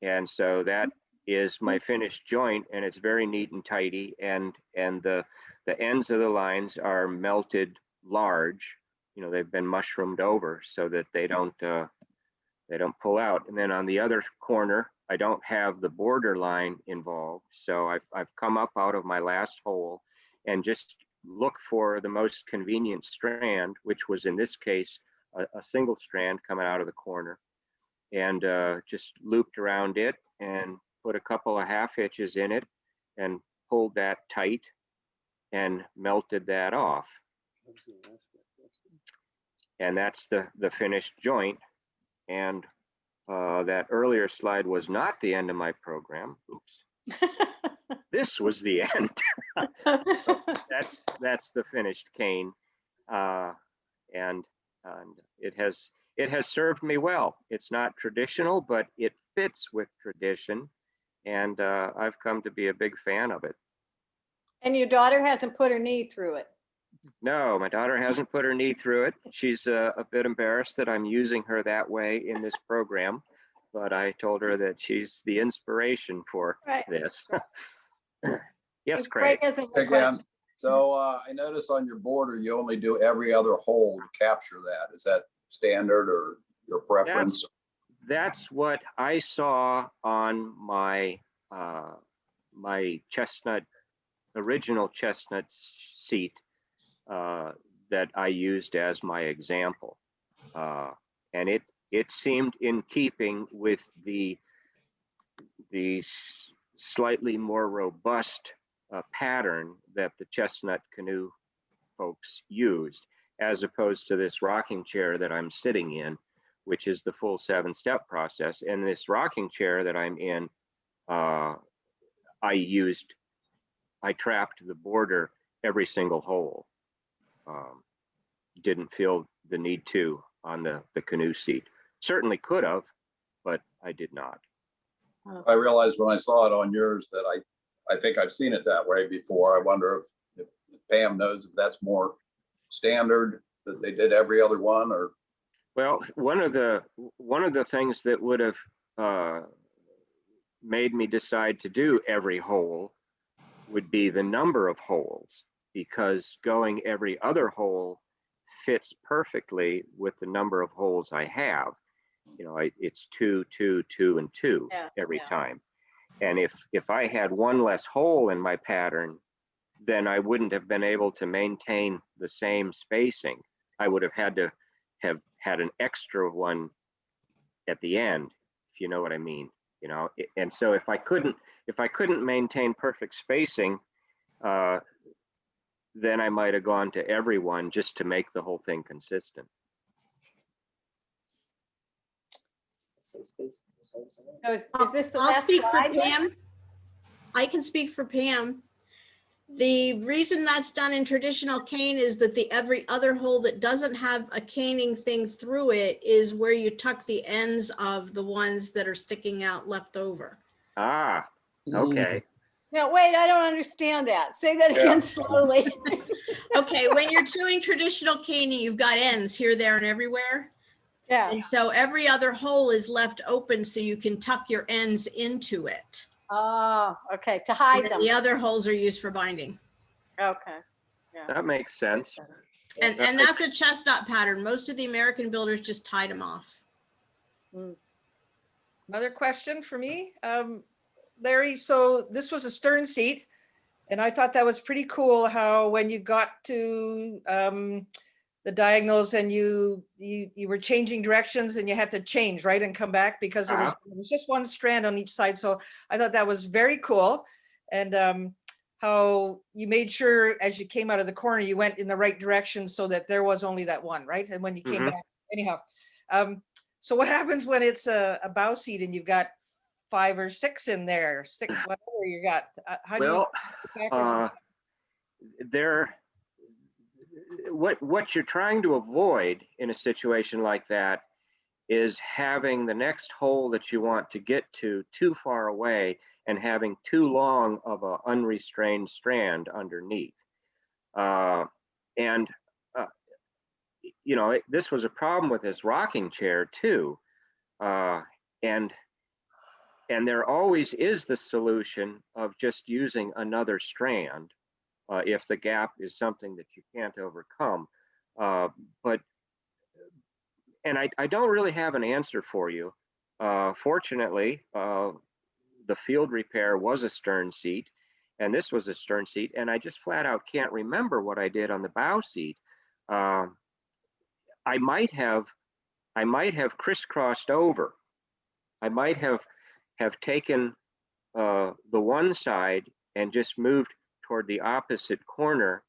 And so that is my finished joint, and it's very neat and tidy. And the ends of the lines are melted large. You know, they've been mushroomed over so that they don't pull out. And then on the other corner, I don't have the border line involved. So I've come up out of my last hole and just look for the most convenient strand, which was in this case a single strand coming out of the corner, and just looped around it and put a couple of half hitches in it and pulled that tight and melted that off. And that's the finished joint. And that earlier slide was not the end of my program. Oops. This was the end. That's the finished cane, and it has served me well. It's not traditional, but it fits with tradition, and I've come to be a big fan of it. And your daughter hasn't put her knee through it? No, my daughter hasn't put her knee through it. She's a bit embarrassed that I'm using her that way in this program, but I told her that she's the inspiration for this. Yes, Craig. Again, so I notice on your border, you only do every other hole to capture that. Is that standard or your preference? That's what I saw on my my original chestnut seat. that I used as my example. And it seemed in keeping with the slightly more robust pattern that the Chestnut Canoe folks used, as opposed to this rocking chair that I'm sitting in, which is the full 7-step process. And this rocking chair that I'm in, I trapped the border every single hole. Didn't feel the need to on the canoe seat. Certainly could have, but I did not. I realized when I saw it on yours that I think I've seen it that way before. I wonder if Pam knows if that's more standard, that they did every other one, or. Well, one of the things that would have made me decide to do every hole would be the number of holes, because going every other hole fits perfectly with the number of holes I have. You know, it's 2, 2, 2, and 2 every time. And if I had one less hole in my pattern, then I wouldn't have been able to maintain the same spacing. I would have had to have had an extra one at the end, if you know what I mean. You know, and so if I couldn't maintain perfect spacing, then I might have gone to every one just to make the whole thing consistent. So is this the I'll last speak for slide? Pam. I can speak for Pam. The reason that's done in traditional cane is that the every other hole that doesn't have a caning thing through it is where you tuck the ends of the ones that are sticking out left over. Ah, okay. No, wait, I don't understand that. Say that again slowly. Okay, when you're doing traditional caning, you've got ends here, there, and everywhere. Yeah. And so every other hole is left open so you can tuck your ends into it. Oh, okay, to And hide then them. the other holes are used for binding. Okay. Yeah. That makes sense. And that's a chestnut pattern. Most of the American builders just tied them off. Another question for me, Larry. So this was a stern seat, and I thought that was pretty cool how when you got to the diagonals and you were changing directions and you had to change, right, and come back because it was just one strand on each side. So I thought that was very cool. And how you made sure as you came out of the corner, you went in the right direction so that there was only that one, right? And when you came back, anyhow. So what happens when it's a bow seat and you've got 5 or 6 in there, 6, whatever you got? How do you what you're trying to avoid in a situation like that is having the next hole that you want to get to too far away and having too long of an unrestrained strand underneath. You know, this was a problem with this rocking chair too. And there always is the solution of just using another strand if the gap is something that you can't overcome. And I don't really have an answer for you. Fortunately, the field repair was a stern seat, and this was a stern seat, and I just flat out can't remember what I did on the bow seat. I might have crisscrossed over. I might have taken the one side and just moved toward the opposite corner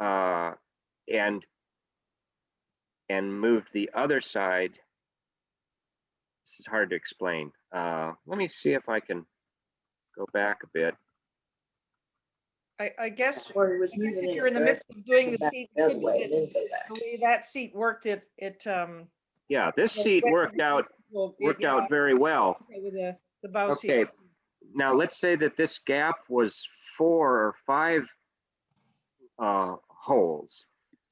and moved the other side. This is hard to explain. Let me see if I can go back a bit. I guess Or it was if moving you're in the midst of doing the seat, the other way, and then go back. the way that seat worked, Yeah, this seat worked out very well. with the bow seat. Okay, now let's say that this gap was 4 or 5 holes.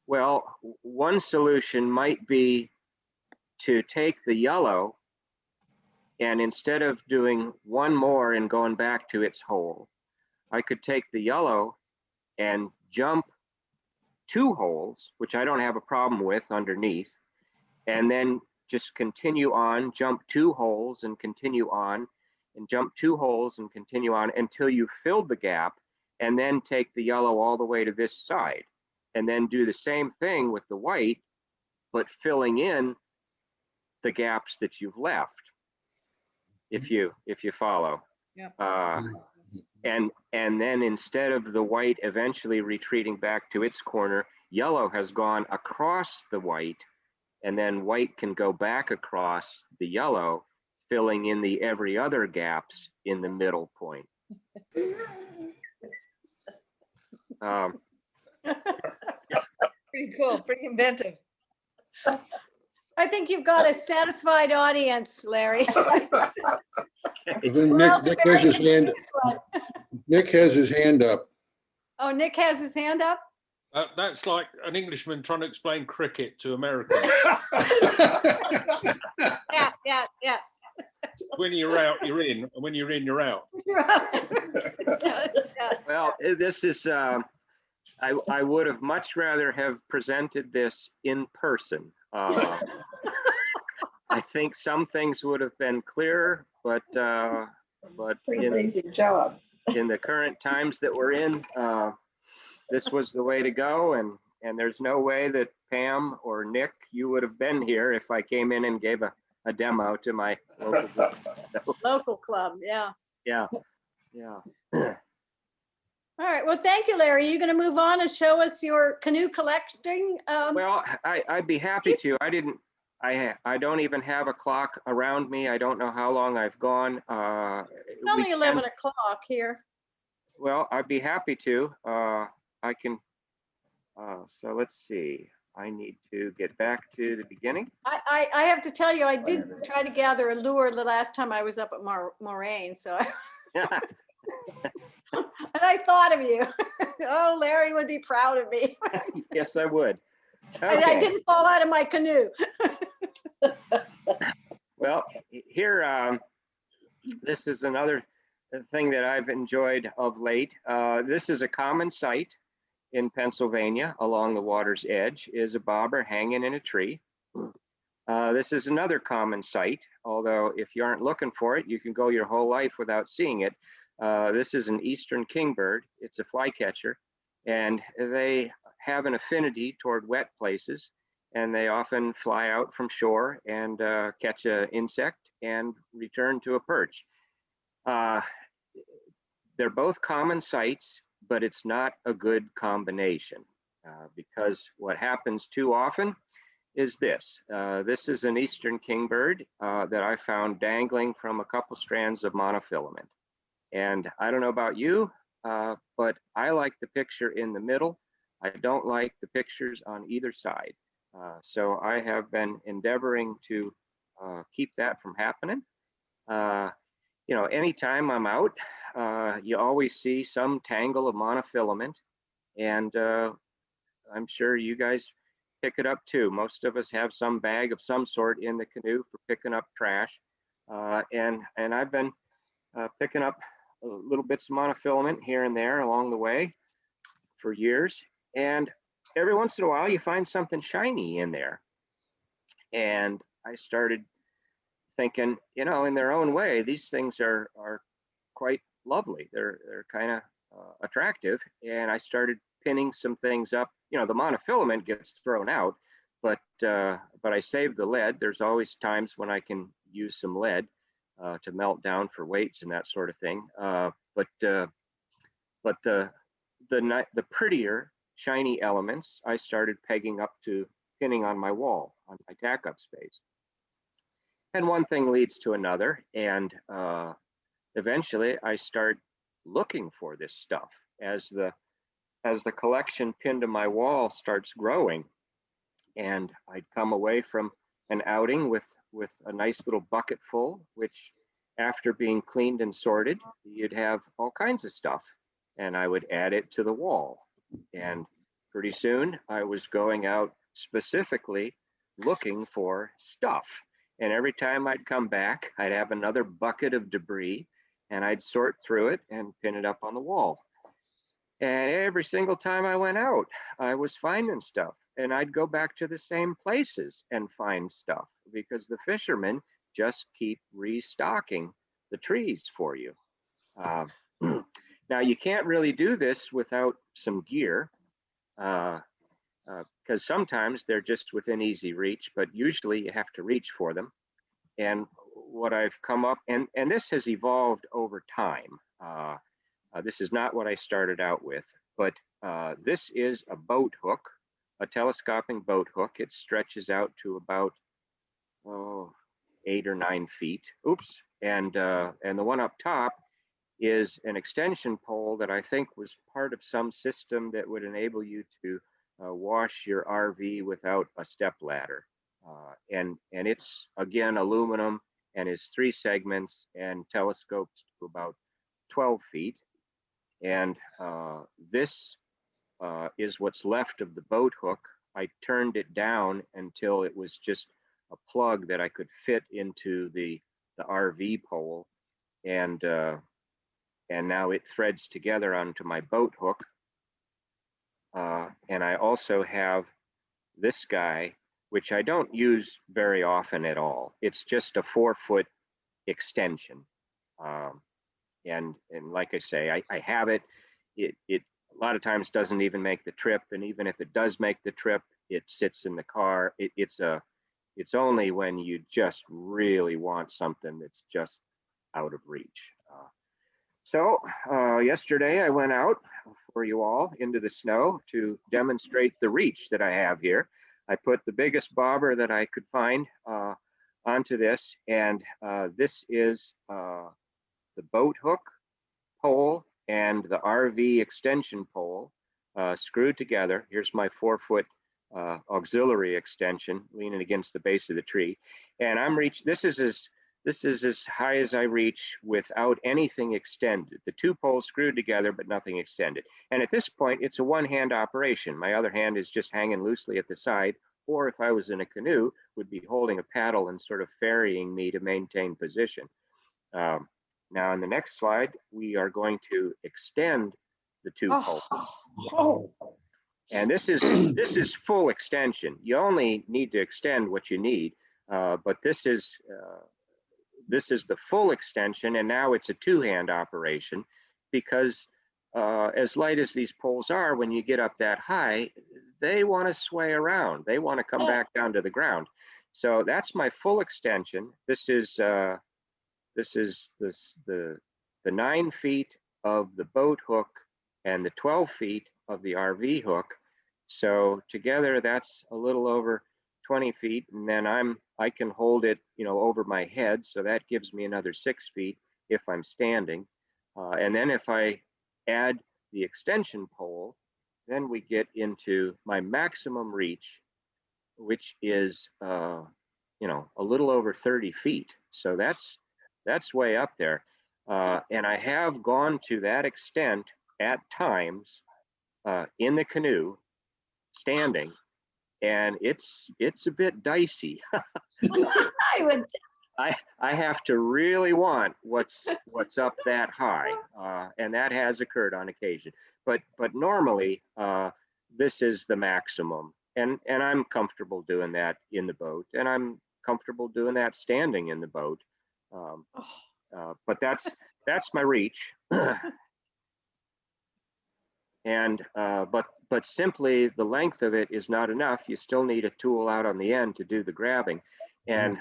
Well, one solution might be to take the yellow and instead of doing one more and going back to its hole, I could take the yellow and jump 2 holes, which I don't have a problem with underneath, and then just continue on, jump 2 holes and continue on, and jump 2 holes and continue on until you filled the gap, and then take the yellow all the way to this side. and then do the same thing with the white, but filling in the gaps that you've left, if you follow. Yeah. And then instead of the white eventually retreating back to its corner, yellow has gone across the white, and then white can go back across the yellow, filling in the every other gaps in the middle point. Pretty cool, pretty inventive. I think you've got a satisfied audience, Larry. I think We're also Nick very has his hand, confused what- Nick has his hand up. Oh, Nick has his hand up? That's like an Englishman trying to explain cricket to Americans. Yeah. When you're out, you're in. And when you're in, you're out. Well, this is, I would have much rather have presented this in person. I think some things would have been clearer, but Pretty in amazing job. the current times that we're in, this was the way to go. And there's no way that Pam or Nick, you would have been here if I came in and gave a demo to my local group. So, Local club, yeah. yeah. All right, well, thank you, Larry. You're gonna move on and show us your canoe collecting? Well, I'd be happy to. I don't even have a clock around me. I don't know how long I've gone. It's only 11 o'clock here. Well, I'd be happy to. I can. So let's see. I need to get back to the beginning. I have to tell you, I did try to gather a lure the last time I was up at Moraine, so. And I thought of you. Oh, Larry would be proud of me. Yes, I would. And I didn't fall out of my canoe. Well, here, this is another thing that I've enjoyed of late. This is a common sight in Pennsylvania along the water's edge, is a bobber hanging in a tree. This is another common sight, although if you aren't looking for it, you can go your whole life without seeing it. This is an eastern kingbird. It's a flycatcher, and they have an affinity toward wet places, and they often fly out from shore and catch an insect and return to a perch. They're both common sights, but it's not a good combination because what happens too often is this. This is an eastern kingbird that I found dangling from a couple strands of monofilament. And I don't know about you, but I like the picture in the middle. I don't like the pictures on either side. So I have been endeavoring to keep that from happening. You know, anytime I'm out, you always see some tangle of monofilament, and I'm sure you guys pick it up too. Most of us have some bag of some sort in the canoe for picking up trash, and I've been picking up little bits of monofilament here and there along the way for years, and every once in a while you find something shiny in there. And I started thinking, you know, in their own way, these things are quite lovely. They're kind of attractive. And I started pinning some things up. You know, the monofilament gets thrown out, but I saved the lead. There's always times when I can use some lead to melt down for weights and that sort of thing. But the prettier shiny elements I started pegging up to pinning on my wall, on my tack-up space. And one thing leads to another, and eventually I start looking for this stuff as the collection pinned to my wall starts growing. And I'd come away from an outing with a nice little bucket full, which after being cleaned and sorted, you'd have all kinds of stuff. And I would add it to the wall. And pretty soon I was going out specifically looking for stuff. And every time I'd come back, I'd have another bucket of debris, and I'd sort through it and pin it up on the wall. And every single time I went out, I was finding stuff. And I'd go back to the same places and find stuff because the fishermen just keep restocking the trees for you. Now, you can't really do this without some gear. because sometimes they're just within easy reach, but usually you have to reach for them. And what I've come up, and this has evolved over time. This is not what I started out with, but this is a boat hook, a telescoping boat hook. It stretches out to about 8 or 9 feet. Oops. And the one up top is an extension pole that I think was part of some system that would enable you to wash your RV without a step ladder. And it's, again, aluminum and is 3 segments and telescopes to about 12 feet. And this is what's left of the boat hook. I turned it down until it was just a plug that I could fit into the RV pole. And now it threads together onto my boat hook. And I also have this guy, which I don't use very often at all. It's just a 4-foot extension. And like I say, I have it. It a lot of times doesn't even make the trip. And even if it does make the trip, it sits in the car. It's only when you just really want something that's just out of reach. So yesterday I went out for you all into the snow to demonstrate the reach that I have here. I put the biggest bobber that I could find onto this, and this is the boat hook pole and the RV extension pole screwed together. Here's my 4-foot auxiliary extension leaning against the base of the tree, and this is as high as I reach without anything extended. The 2 poles screwed together, but nothing extended. And at this point, it's a one-hand operation. My other hand is just hanging loosely at the side, or if I was in a canoe, would be holding a paddle and sort of ferrying me to maintain position. Now, in the next slide, we are going to extend the 2 poles. And this is full extension. You only need to extend what you need, but this is the full extension, and now it's a 2-hand operation because as light as these poles are, when you get up that high, they want to sway around. They want to come back down to the ground. So that's my full extension. This is the 9 feet of the boat hook and the 12 feet of the RV hook. So together that's a little over 20 feet, and then I can hold it, over my head, so that gives me another 6 feet if I'm standing. And then if I add the extension pole, then we get into my maximum reach, which is a little over 30 feet. So that's way up there. And I have gone to that extent at times in the canoe, standing. And it's a bit dicey. I have to really want what's up that high, and that has occurred on occasion. But normally this is the maximum, and I'm comfortable doing that in the boat, and I'm comfortable doing that standing in the boat. But that's my reach. And but simply the length of it is not enough. You still need a tool out on the end to do the grabbing, and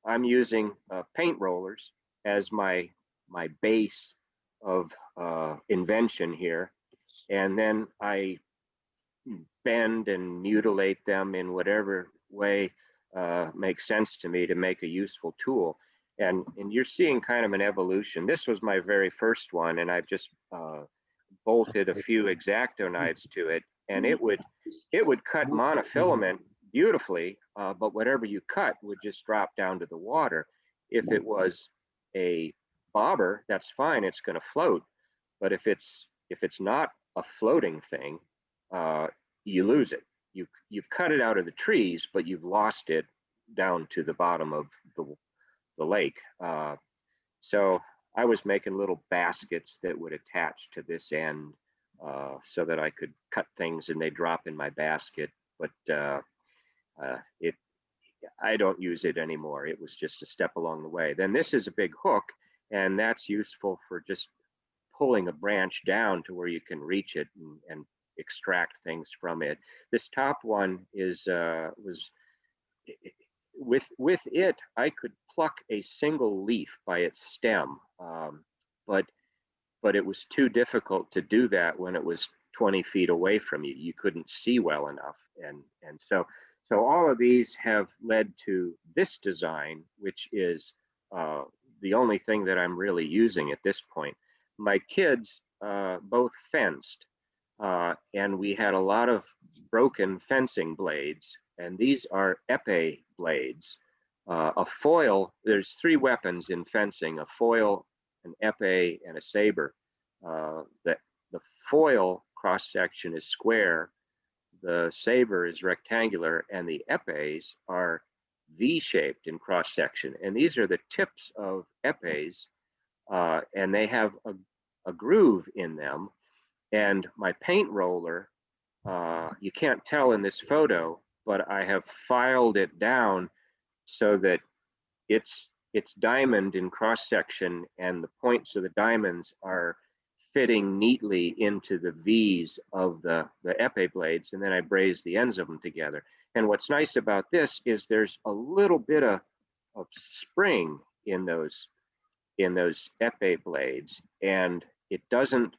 I'm using paint rollers as my base of invention here, and then I bend and mutilate them in whatever way makes sense to me to make a useful tool. And you're seeing kind of an evolution. This was my very first one, and I've just bolted a few X-Acto knives to it, and it would cut monofilament beautifully, but whatever you cut would just drop down to the water. If it was a bobber, that's fine, it's going to float. But if it's not a floating thing, you lose it. You've cut it out of the trees, but you've lost it down to the bottom of the lake. So I was making little baskets that would attach to this end so that I could cut things and they drop in my basket. But I don't use it anymore. It was just a step along the way. Then this is a big hook, and that's useful for just pulling a branch down to where you can reach it and extract things from it. This top one with it, I could pluck a single leaf by its stem, but it was too difficult to do that when it was 20 feet away from you. You couldn't see well enough, and so all of these have led to this design, which is the only thing that I'm really using at this point. My kids both fenced, and we had a lot of broken fencing blades, and these are epee blades. A foil, there's 3 weapons in fencing: a foil, an epee, and a saber. The foil cross section is square, the saber is rectangular, and the epees are V-shaped in cross section. And these are the tips of epees, and they have a groove in them. And my paint roller, you can't tell in this photo, but I have filed it down so that it's diamond in cross section, and the points of the diamonds are fitting neatly into the V's of the epee blades, and then I braze the ends of them together. And what's nice about this is there's a little bit of spring in those epee blades, and it doesn't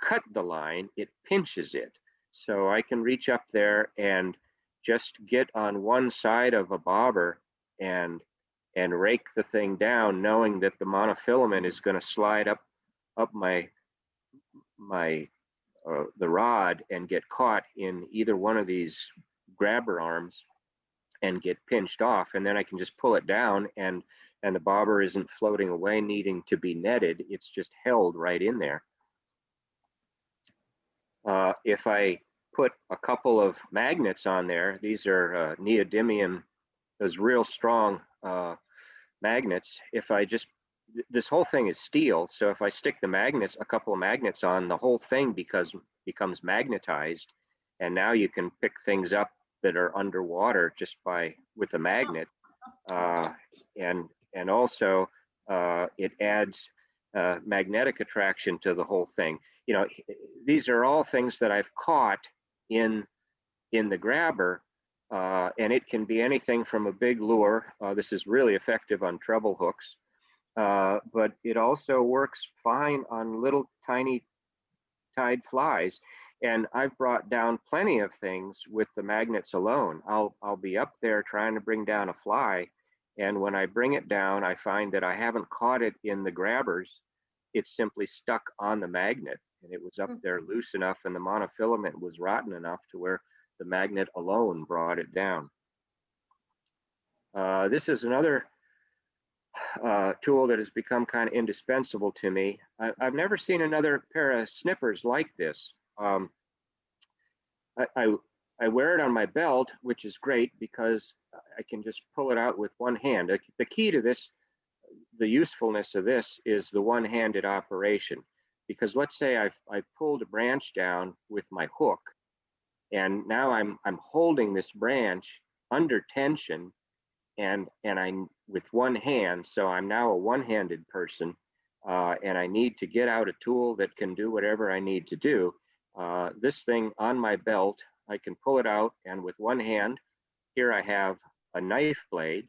cut the line, it pinches it. So I can reach up there and just get on one side of a bobber and rake the thing down, knowing that the monofilament is going to slide up the rod and get caught in either one of these grabber arms and get pinched off, and then I can just pull it down, and the bobber isn't floating away needing to be netted, it's just held right in there. If I put a couple of magnets on there, these are neodymium, those real strong magnets. If I just, this whole thing is steel, so if I stick the magnets, a couple of magnets on, the whole thing becomes magnetized, and now you can pick things up that are underwater just with a magnet, and also it adds magnetic attraction to the whole thing. You know, these are all things that I've caught in the grabber, and it can be anything from a big lure. This is really effective on treble hooks, but it also works fine on little tiny tide flies. And I've brought down plenty of things with the magnets alone. I'll be up there trying to bring down a fly, and when I bring it down, I find that I haven't caught it in the grabbers. It's simply stuck on the magnet, and it was up there loose enough, and the monofilament was rotten enough to where the magnet alone brought it down. This is another tool that has become kind of indispensable to me. I've never seen another pair of snippers like this. I wear it on my belt, which is great because I can just pull it out with one hand. The key to this, the usefulness of this, is the one-handed operation. Because let's say I pulled a branch down with my hook, and now I'm holding this branch under tension, and I'm with one hand, so I'm now a one-handed person, and I need to get out a tool that can do whatever I need to do. This thing on my belt, I can pull it out, and with one hand, here I have a knife blade,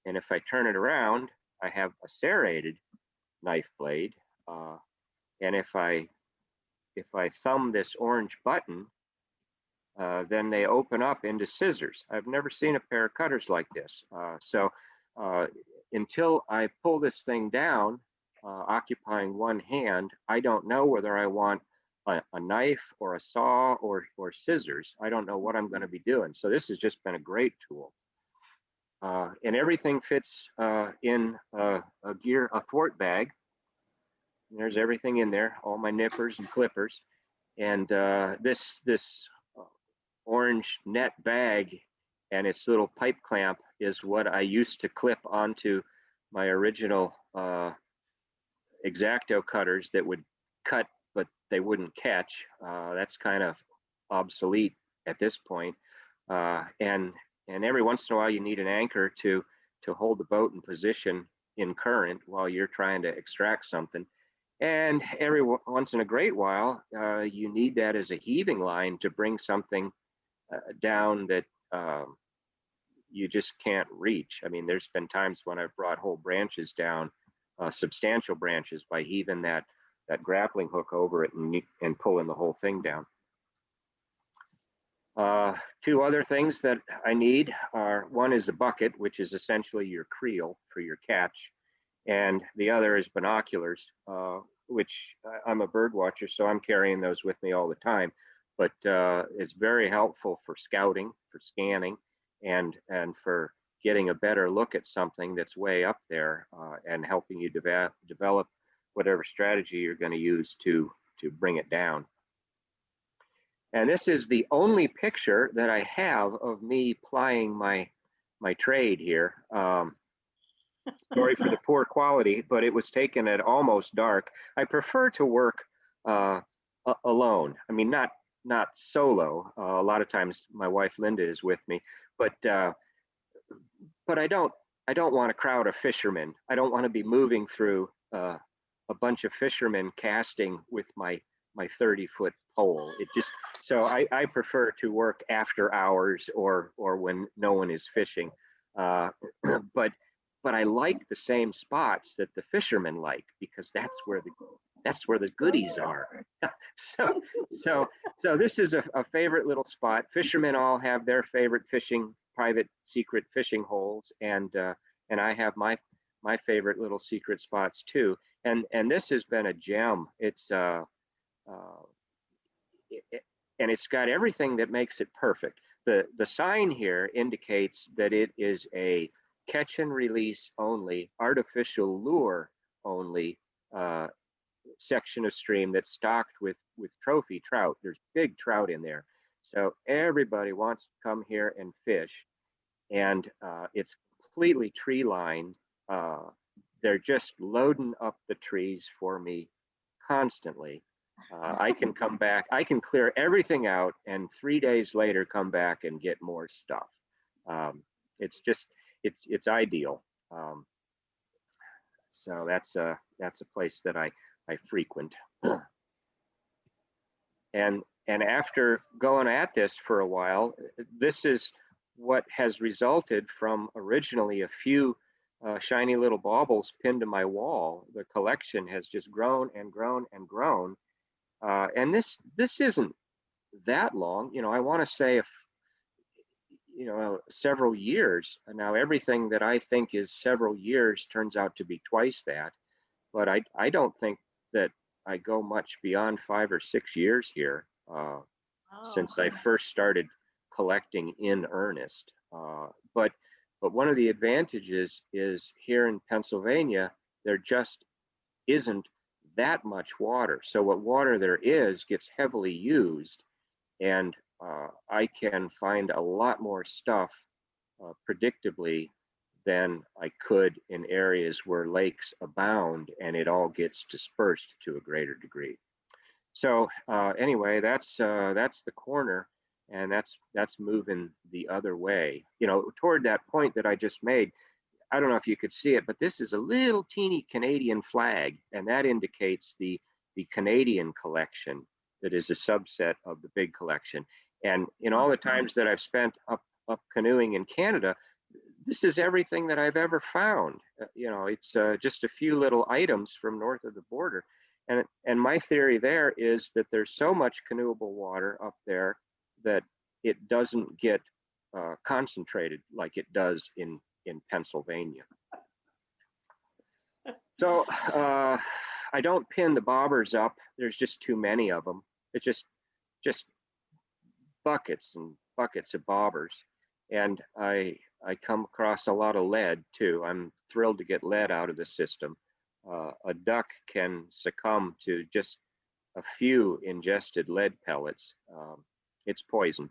and if I turn it around, I have a serrated knife blade, and if I thumb this orange button, then they open up into scissors. I've never seen a pair of cutters like this. So until I pull this thing down, occupying one hand, I don't know whether I want a knife or a saw or scissors. I don't know what I'm going to be doing. So this has just been a great tool. And everything fits in a thwart bag. And there's everything in there, all my nippers and clippers. And this orange net bag and its little pipe clamp is what I used to clip onto my original X-Acto cutters that would cut, but they wouldn't catch. That's kind of obsolete at this point. And every once in a while you need an anchor to hold the boat in position in current while you're trying to extract something. And every once in a great while, you need that as a heaving line to bring something down that you just can't reach. I mean, there's been times when I've brought whole branches down, substantial branches, by heaving that grappling hook over it and pulling the whole thing down. Two other things that I need are, one is a bucket, which is essentially your creel for your catch, and the other is binoculars, which I'm a bird watcher, so I'm carrying those with me all the time. But it's very helpful for scouting, for scanning, and for getting a better look at something that's way up there, and helping you develop whatever strategy you're going to use to bring it down. And this is the only picture that I have of me plying my trade here. Sorry for the poor quality, but it was taken at almost dark. I prefer to work alone. I mean, not solo. A lot of times my wife Linda is with me, but I don't want a crowd of fishermen. I don't want to be moving through a bunch of fishermen casting with my 30-foot pole. It just, so I prefer to work after hours or when no one is fishing. But I like the same spots that the fishermen like, because that's where the goodies are. So this is a favorite little spot. Fishermen all have their favorite private secret fishing holes, and I have my favorite little secret spots too. And this has been a gem. It's and it's got everything that makes it perfect. The sign here indicates that it is a catch and release only, artificial lure only section of stream that's stocked with trophy trout. There's big trout in there. So everybody wants to come here and fish. And it's completely tree lined. They're just loading up the trees for me constantly. I can come back, I can clear everything out, and 3 days later come back and get more stuff. It's just, it's ideal. So that's a place that I frequent. And after going at this for a while, this is what has resulted from originally a few shiny little baubles pinned to my wall. The collection has just grown and grown and grown. And this isn't that long. You know, I want to say, several years. Now, everything that I think is several years turns out to be twice that. But I don't think that I go much beyond 5 or 6 years here since I first started collecting in earnest. But one of the advantages is here in Pennsylvania, there just isn't that much water. So what water there is gets heavily used, and I can find a lot more stuff predictably than I could in areas where lakes abound and it all gets dispersed to a greater degree. So anyway, that's the corner, and that's moving the other way. You know, toward that point that I just made. I don't know if you could see it, but this is a little teeny Canadian flag, and that indicates the Canadian collection that is a subset of the big collection. And in all the times that I've spent up canoeing in Canada, this is everything that I've ever found. It's just a few little items from north of the border. And my theory there is that there's so much canoeable water up there that it doesn't get concentrated like it does in Pennsylvania. So I don't pin the bobbers up. There's just too many of them. It's just buckets and buckets of bobbers. And I come across a lot of lead too. I'm thrilled to get lead out of the system. A duck can succumb to just a few ingested lead pellets. It's poison.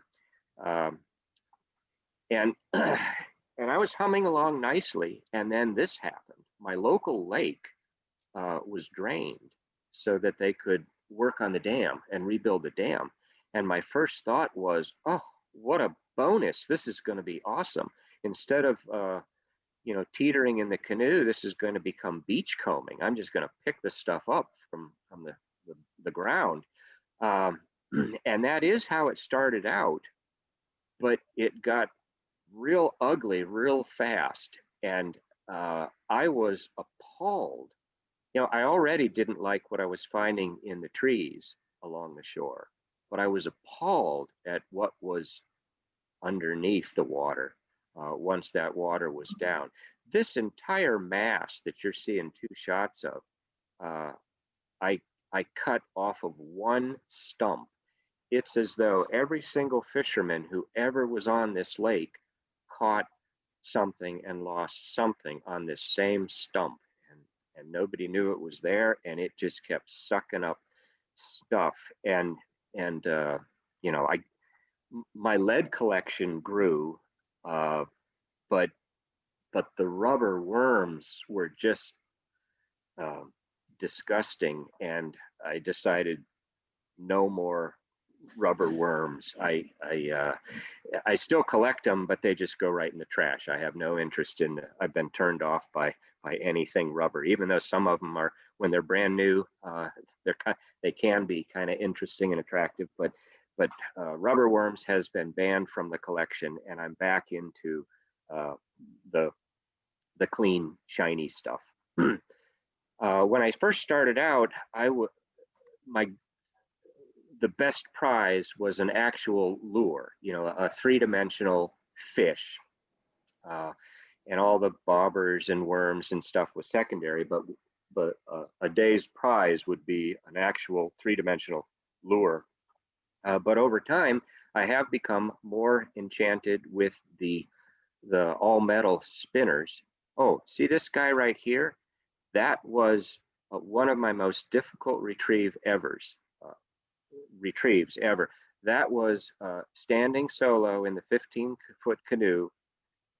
And I was humming along nicely, and then this happened. My local lake was drained so that they could work on the dam and rebuild the dam. And my first thought was, oh, what a bonus. This is going to be awesome. Instead of, teetering in the canoe, this is going to become beachcombing. I'm just going to pick the stuff up from the ground. And that is how it started out, but it got real ugly real fast. And I was appalled. You know, I already didn't like what I was finding in the trees along the shore, but I was appalled at what was underneath the water once that water was down. This entire mass that you're seeing 2 shots of, I cut off of one stump. It's as though every single fisherman who ever was on this lake caught something and lost something on this same stump, and nobody knew it was there, and it just kept sucking up stuff. And you know, my lead collection grew, but the rubber worms were just disgusting, and I decided no more rubber worms. I still collect them, but they just go right in the trash. I have no interest in. I've been turned off by anything rubber, even though some of them are, when they're brand new, they can be kind of interesting and attractive. But rubber worms has been banned from the collection, and I'm back into the clean, shiny stuff. When I first started out, the best prize was an actual lure, you know, a 3-dimensional fish, and all the bobbers and worms and stuff was secondary. But a day's prize would be an actual 3-dimensional lure. But over time, I have become more enchanted with the all metal spinners. Oh, see this guy right here? That was one of my most difficult retrieves ever. That was standing solo in the 15-foot canoe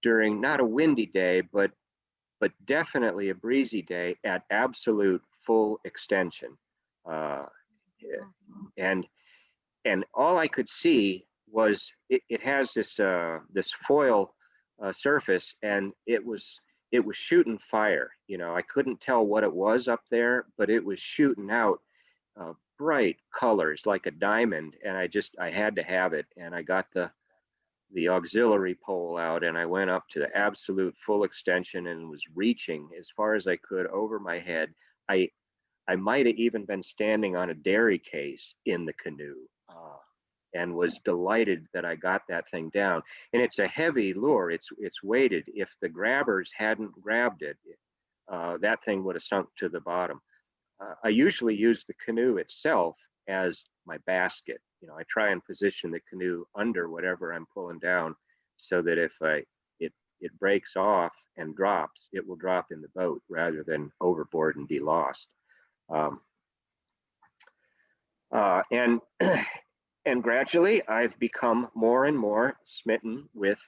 during not a windy day, but definitely a breezy day at absolute full extension. And all I could see was it has this foil surface, and it was shooting fire. You know, I couldn't tell what it was up there, but it was shooting out bright colors like a diamond, and I had to have it. And I got the auxiliary pole out, and I went up to the absolute full extension and was reaching as far as I could over my head. I might have even been standing on a dairy case in the canoe, and was delighted that I got that thing down. And it's a heavy lure. It's weighted. If the grabbers hadn't grabbed it, that thing would have sunk to the bottom. I usually use the canoe itself as my basket. You know, I try and position the canoe under whatever I'm pulling down, so that if it breaks off and drops, it will drop in the boat rather than overboard and be lost. And gradually, I've become more and more smitten with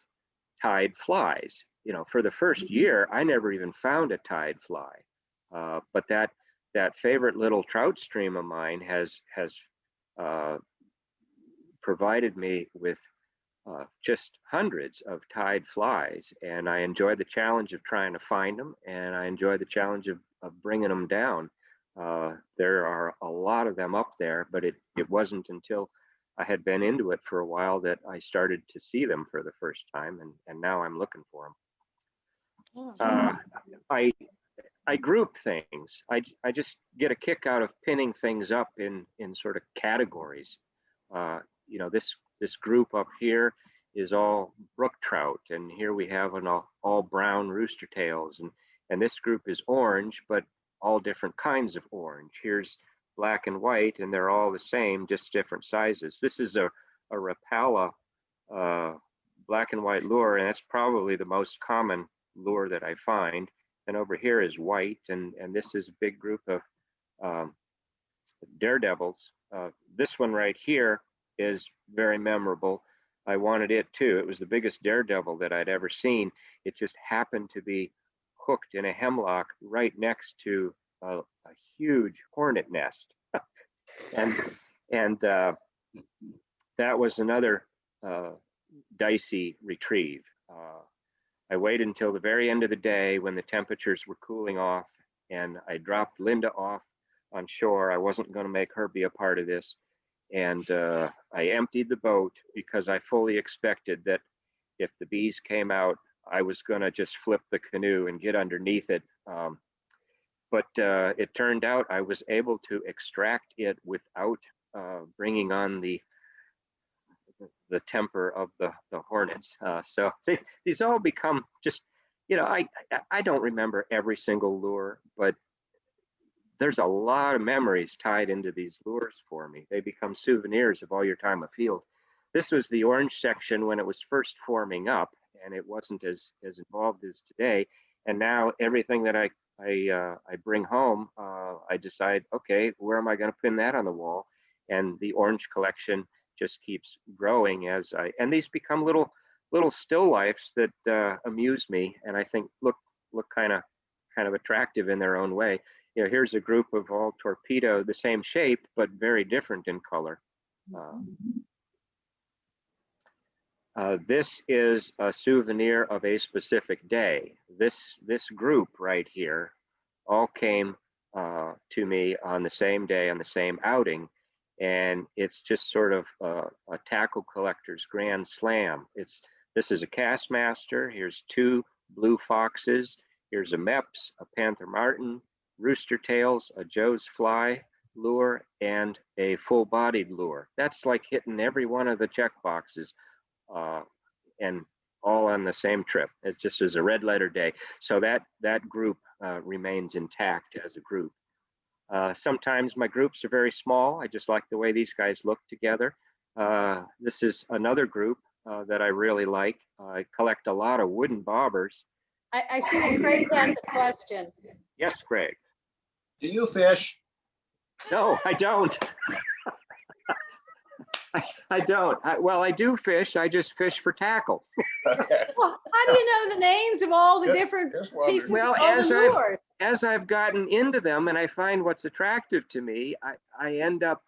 tide flies. You know, for the first year, I never even found a tide fly, but that favorite little trout stream of mine has provided me with just hundreds of tide flies, and I enjoy the challenge of trying to find them, and I enjoy the challenge of bringing them down. There are a lot of them up there, but it wasn't until I had been into it for a while that I started to see them for the first time, and now I'm looking for them. I group things. I just get a kick out of pinning things up in sort of categories. You know, this group up here is all brook trout, and here we have an all brown rooster tails, and this group is orange, but all different kinds of orange. Here's black and white, and they're all the same, just different sizes. This is a Rapala black and white lure, and that's probably the most common lure that I find. And over here is white, and this is a big group of daredevils. This one right here is very memorable. I wanted it too. It was the biggest daredevil that I'd ever seen. It just happened to be hooked in a hemlock right next to a huge hornet nest. and that was another dicey retrieve. I waited until the very end of the day when the temperatures were cooling off, and I dropped Linda off on shore. I wasn't going to make her be a part of this. And I emptied the boat because I fully expected that if the bees came out, I was going to just flip the canoe and get underneath it. But it turned out I was able to extract it without bringing on the temper of the hornets. So these all become just, you know, I don't remember every single lure, but there's a lot of memories tied into these lures for me. They become souvenirs of all your time afield. This was the orange section when it was first forming up, and it wasn't as involved as today. And now everything that I bring home, I decide, okay, where am I going to pin that on the wall? And the orange collection just keeps growing and these become little still lifes that amuse me, and I think look kind of attractive in their own way. You know, here's a group of all torpedo, the same shape, but very different in color. This is a souvenir of a specific day. This group right here all came to me on the same day, on the same outing. And it's just sort of a tackle collector's grand slam. This is a Castmaster. Here's 2 blue foxes. Here's a Mepps, a Panther Martin, rooster tails, a Joe's Fly lure, and a full-bodied lure. That's like hitting every one of the check boxes, and all on the same trip. It just is a red letter day. So that group remains intact as a group. Sometimes my groups are very small. I just like the way these guys look together. This is another group that I really like. I collect a lot of wooden bobbers. I see that Craig has a question. Yes, Craig. Do you fish? No, I don't. I don't. Well, I do fish. I just fish for tackle. Okay. Well, how do you know the names of all the different Just wondering. pieces Well, of all the lures? as I've gotten into them and I find what's attractive to me, I end up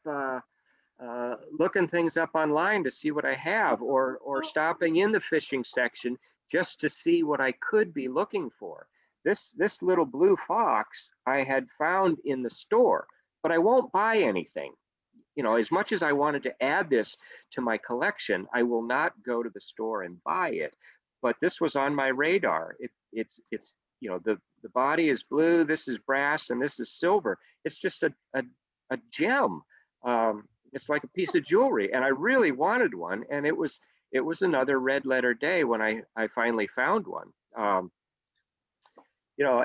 looking things up online to see what I have, or stopping in the fishing section just to see what I could be looking for. This little blue fox I had found in the store, but I won't buy anything. You know, as much as I wanted to add this to my collection, I will not go to the store and buy it. But this was on my radar. It's you know, the body is blue, this is brass, and this is silver. It's just a gem. It's like a piece of jewelry, and I really wanted one. And it was another red letter day when I finally found one. You know,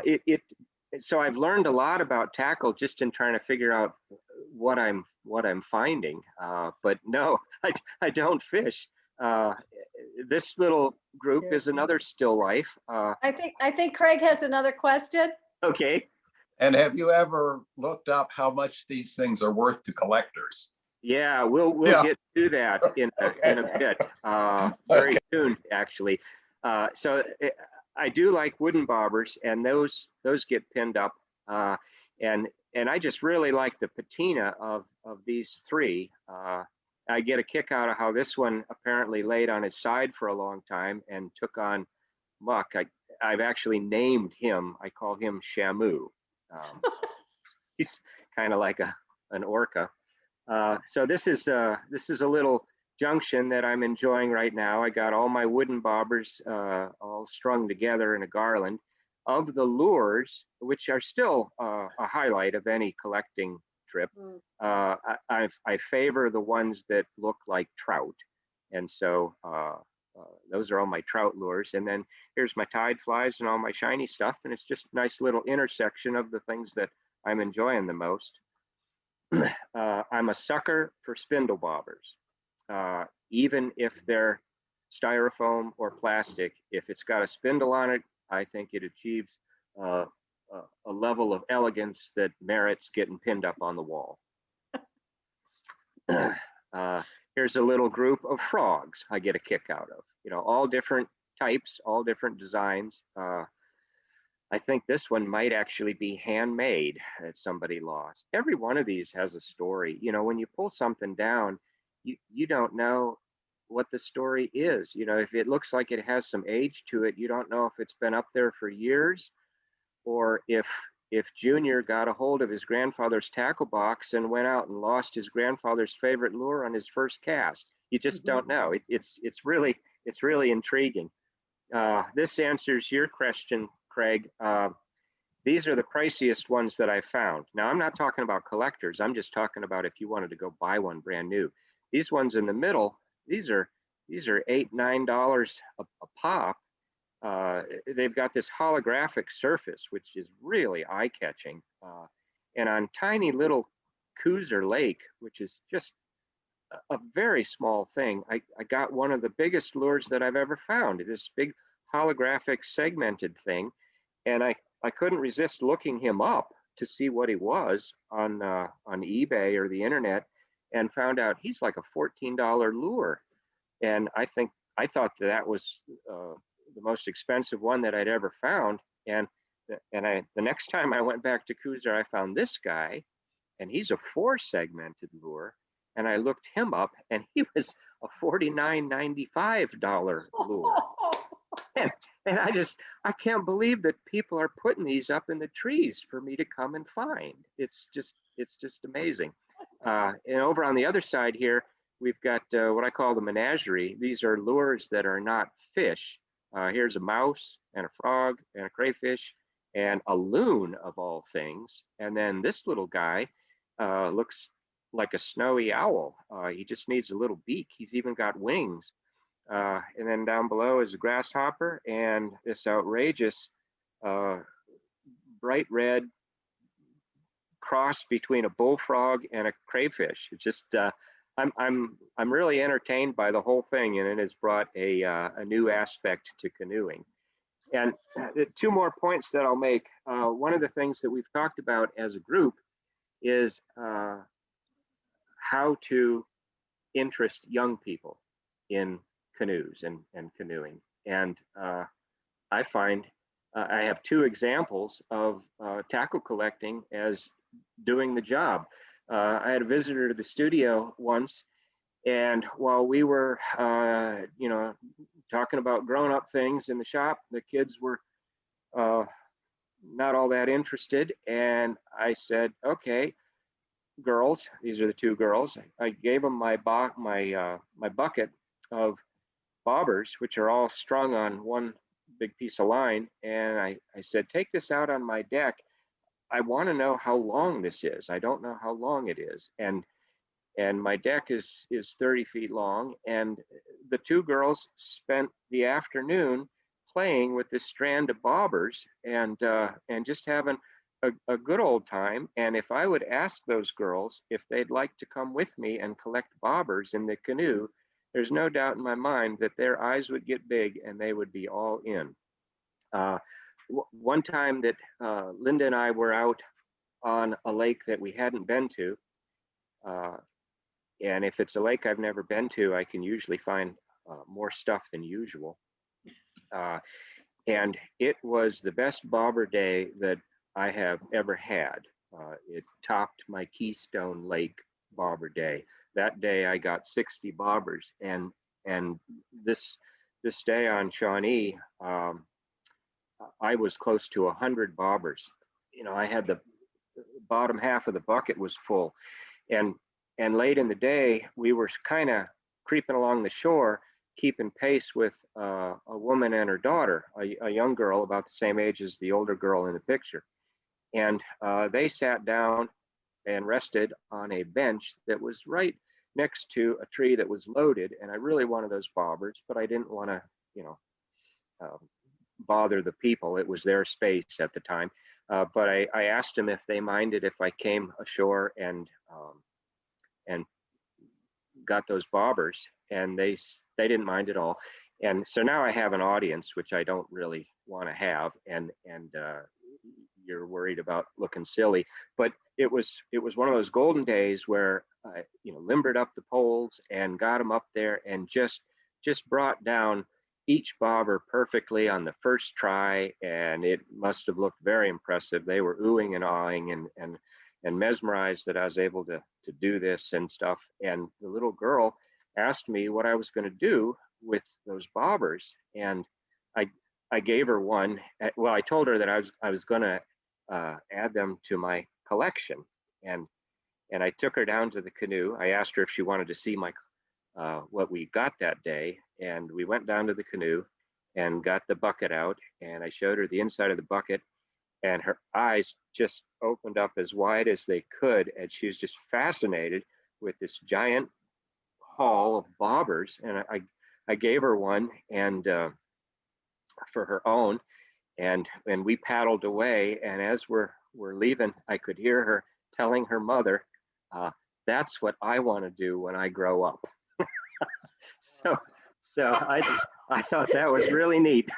so I've learned a lot about tackle just in trying to figure out what I'm finding. But no, I don't fish. This little group is another still life. I think Craig has another question. Okay. And have you ever looked up how much these things are worth to collectors? Yeah, we'll get to that in a bit. Very soon, actually. So I do like wooden bobbers, and those get pinned up. And I just really like the patina of these 3. I get a kick out of how this one apparently laid on his side for a long time and took on muck. I've actually named him. I call him Shamu. He's kind of like an orca. So this is a little junction that I'm enjoying right now. I got all my wooden bobbers all strung together in a garland of the lures, which are still a highlight of any collecting trip. I favor the ones that look like trout, and so those are all my trout lures. And then here's my tide flies and all my shiny stuff, and it's just a nice little intersection of the things that I'm enjoying the most. I'm a sucker for spindle bobbers, even if they're styrofoam or plastic. If it's got a spindle on it, I think it achieves a level of elegance that merits getting pinned up on the wall. Here's a little group of frogs I get a kick out of. You know, all different types, all different designs. I think this one might actually be handmade that somebody lost. Every one of these has a story. You know, when you pull something down, you don't know what the story is. You know, if it looks like it has some age to it, you don't know if it's been up there for years or if if Junior got a hold of his grandfather's tackle box and went out and lost his grandfather's favorite lure on his first cast. You just don't know. It's really intriguing. This answers your question, Craig. These are the priciest ones that I found. Now, I'm not talking about collectors. I'm just talking about if you wanted to go buy one brand new. These ones in the middle, these are $8, $9 a pop. They've got this holographic surface, which is really eye-catching. And on tiny little Cooser Lake, which is just a very small thing, I got one of the biggest lures that I've ever found, this big holographic segmented thing. And I couldn't resist looking him up to see what he was on eBay or the internet, and found out he's like a $14 lure. And I thought that was the most expensive one that I'd ever found. And the next time I went back to Cooser, I found this guy, and he's a 4-segmented lure. And I looked him up, and he was a $49.95 lure. And I can't believe that people are putting these up in the trees for me to come and find. It's just amazing. And over on the other side here, we've got what I call the menagerie. These are lures that are not fish. Here's a mouse and a frog and a crayfish and a loon of all things. And then this little guy looks like a snowy owl. He just needs a little beak. He's even got wings. And then down below is a grasshopper and this outrageous bright red cross between a bullfrog and a crayfish. It's just I'm really entertained by the whole thing, and it has brought a new aspect to canoeing. And 2 more points that I'll make. One of the things that we've talked about as a group is how to interest young people in canoes and canoeing. And I find I have 2 examples of tackle collecting as doing the job. I had a visitor to the studio once, and while we were, talking about grown-up things in the shop, the kids were not all that interested. And I said, okay, girls, these are the 2 girls. I gave them my bucket of bobbers, which are all strung on one big piece of line. And I said, take this out on my deck. I want to know how long this is. I don't know how long it is. And my deck is 30 feet long. And the 2 girls spent the afternoon playing with this strand of bobbers and just having a good old time. And if I would ask those girls if they'd like to come with me and collect bobbers in the canoe, there's no doubt in my mind that their eyes would get big and they would be all in. One time that Linda and I were out on a lake that we hadn't been to, and if it's a lake I've never been to, I can usually find more stuff than usual. And it was the best bobber day that I have ever had. It topped my Keystone Lake bobber day. That day I got 60 bobbers, and this day on Shawnee, I was close to 100 bobbers. I had the bottom half of the bucket was full, and late in the day we were kind of creeping along the shore, keeping pace with a woman and her daughter, a young girl about the same age as the older girl in the picture. And they sat down and rested on a bench that was right next to a tree that was loaded. And I really wanted those bobbers, but I didn't want to, bother the people. It was their space at the time. But I asked them if they minded if I came ashore and got those bobbers, and they didn't mind at all. And so now I have an audience, which I don't really want to have, and you're worried about looking silly. But it was one of those golden days where I limbered up the poles and got them up there and just brought down each bobber perfectly on the first try, and it must have looked very impressive. They were oohing and awing and mesmerized that I was able to do this and stuff. And the little girl asked me what I was going to do with those bobbers, and I gave her one. Well, I told her that I was going to add them to my collection. And I took her down to the Canoe. I asked her if she wanted to see my what we got that day, and we went down to the Canoe and got the bucket out, and I showed her the inside of the bucket, and her eyes just opened up as wide as they could, and she was just fascinated with this giant haul of bobbers. And I gave her one, and for her own, and we paddled away. And as we're leaving, I could hear her telling her mother, "That's what I want to do when I grow up." So I thought that was really neat.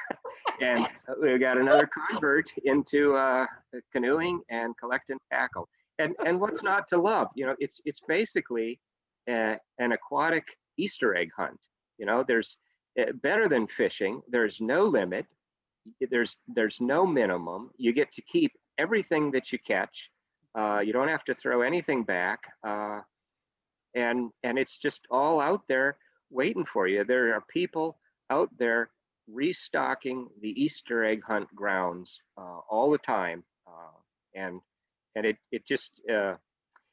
And we got another convert into canoeing and collecting tackle. And what's not to love? You know, it's basically an aquatic Easter egg hunt. You know, there's better than fishing. There's no limit. There's no minimum. You get to keep everything that you catch. You don't have to throw anything back. And it's just all out there waiting for you. There are people out there restocking the Easter egg hunt grounds all the time. And it just,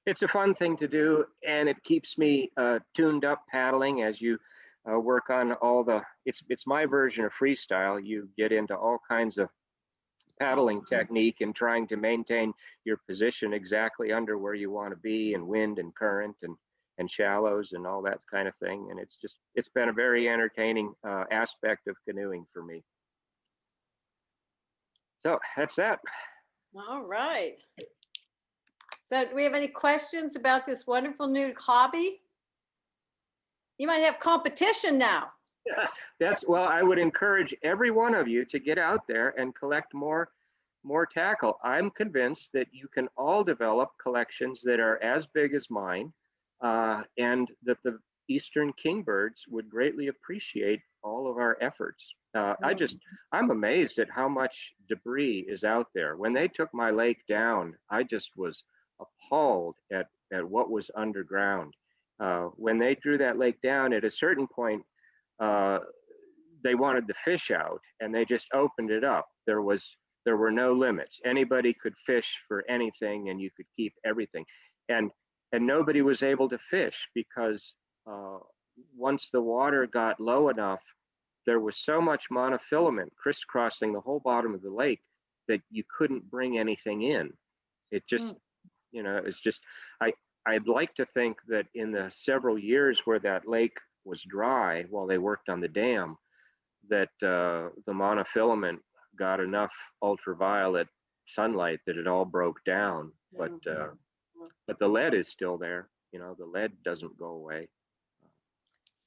it's a fun thing to do, and it keeps me tuned up paddling as you work on all the, it's my version of freestyle. You get into all kinds of paddling technique and trying to maintain your position exactly under where you want to be, and wind and current and shallows and all that kind of thing. And it's been a very entertaining aspect of canoeing for me. So that's that. All right. So do we have any questions about this wonderful new hobby? You might have competition now. Well, I would encourage every one of you to get out there and collect more tackle. I'm convinced that you can all develop collections that are as big as mine, and that the Eastern kingbirds would greatly appreciate all of our efforts. I'm amazed at how much debris is out there. When they took my lake down, I just was appalled at what was underground. When they drew that lake down, at a certain point, they wanted the fish out, and they just opened it up. There were no limits. Anybody could fish for anything, and you could keep everything. And nobody was able to fish because once the water got low enough, there was so much monofilament crisscrossing the whole bottom of the lake that you couldn't bring anything in. It just, you know, it's just, I'd like to think that in the several years where that lake was dry while they worked on the dam, that the monofilament got enough ultraviolet sunlight that it all broke down. But the lead is still there. You know, the lead doesn't go away.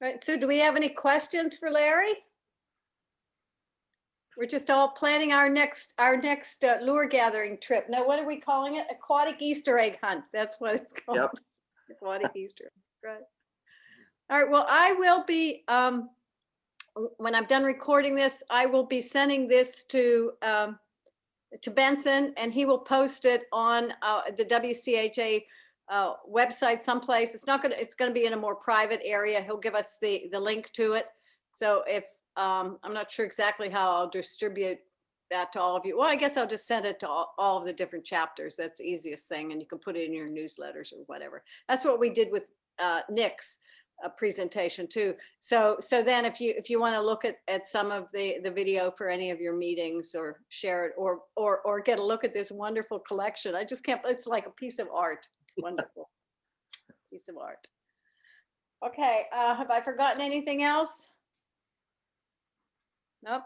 Right. So do we have any questions for Larry? We're just all planning our next lure gathering trip. Now, what are we calling it? Aquatic Easter egg hunt. That's what it's called. Yep. Aquatic Easter egg. Right. All right. Well, I will be, when I'm done recording this, I will be sending this to Benson, and he will post it on the WCHA website someplace. It's going to be in a more private area. He'll give us the link to it. So if I'm not sure exactly how I'll distribute that to all of you. Well, I guess I'll just send it to all of the different chapters. That's the easiest thing. And you can put it in your newsletters or whatever. That's what we did with Nick's presentation too. So then if you want to look at some of the video for any of your meetings, or share it, or get a look at this wonderful collection. I just can't, it's like a piece of art. It's wonderful. Piece of art. Okay, have I forgotten anything else? Nope.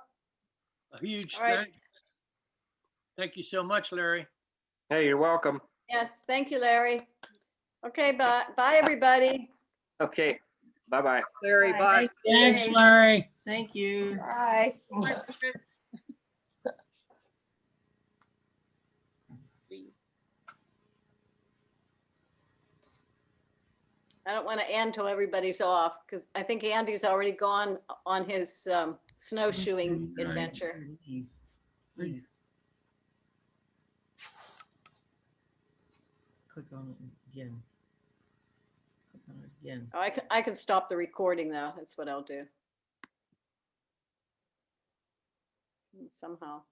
A huge All right. thanks. Thank you so much, Larry. Hey, you're welcome. Yes, thank you, Larry. Okay, bye everybody. Okay, bye-bye. Larry, bye. Thanks, Larry. Thank you. Bye. I don't want to end till everybody's off, because I think Andy's already gone on his snowshoeing adventure. Leave. Click on it again. Click on it again. Oh, I can stop the recording though. That's what I'll do. Somehow.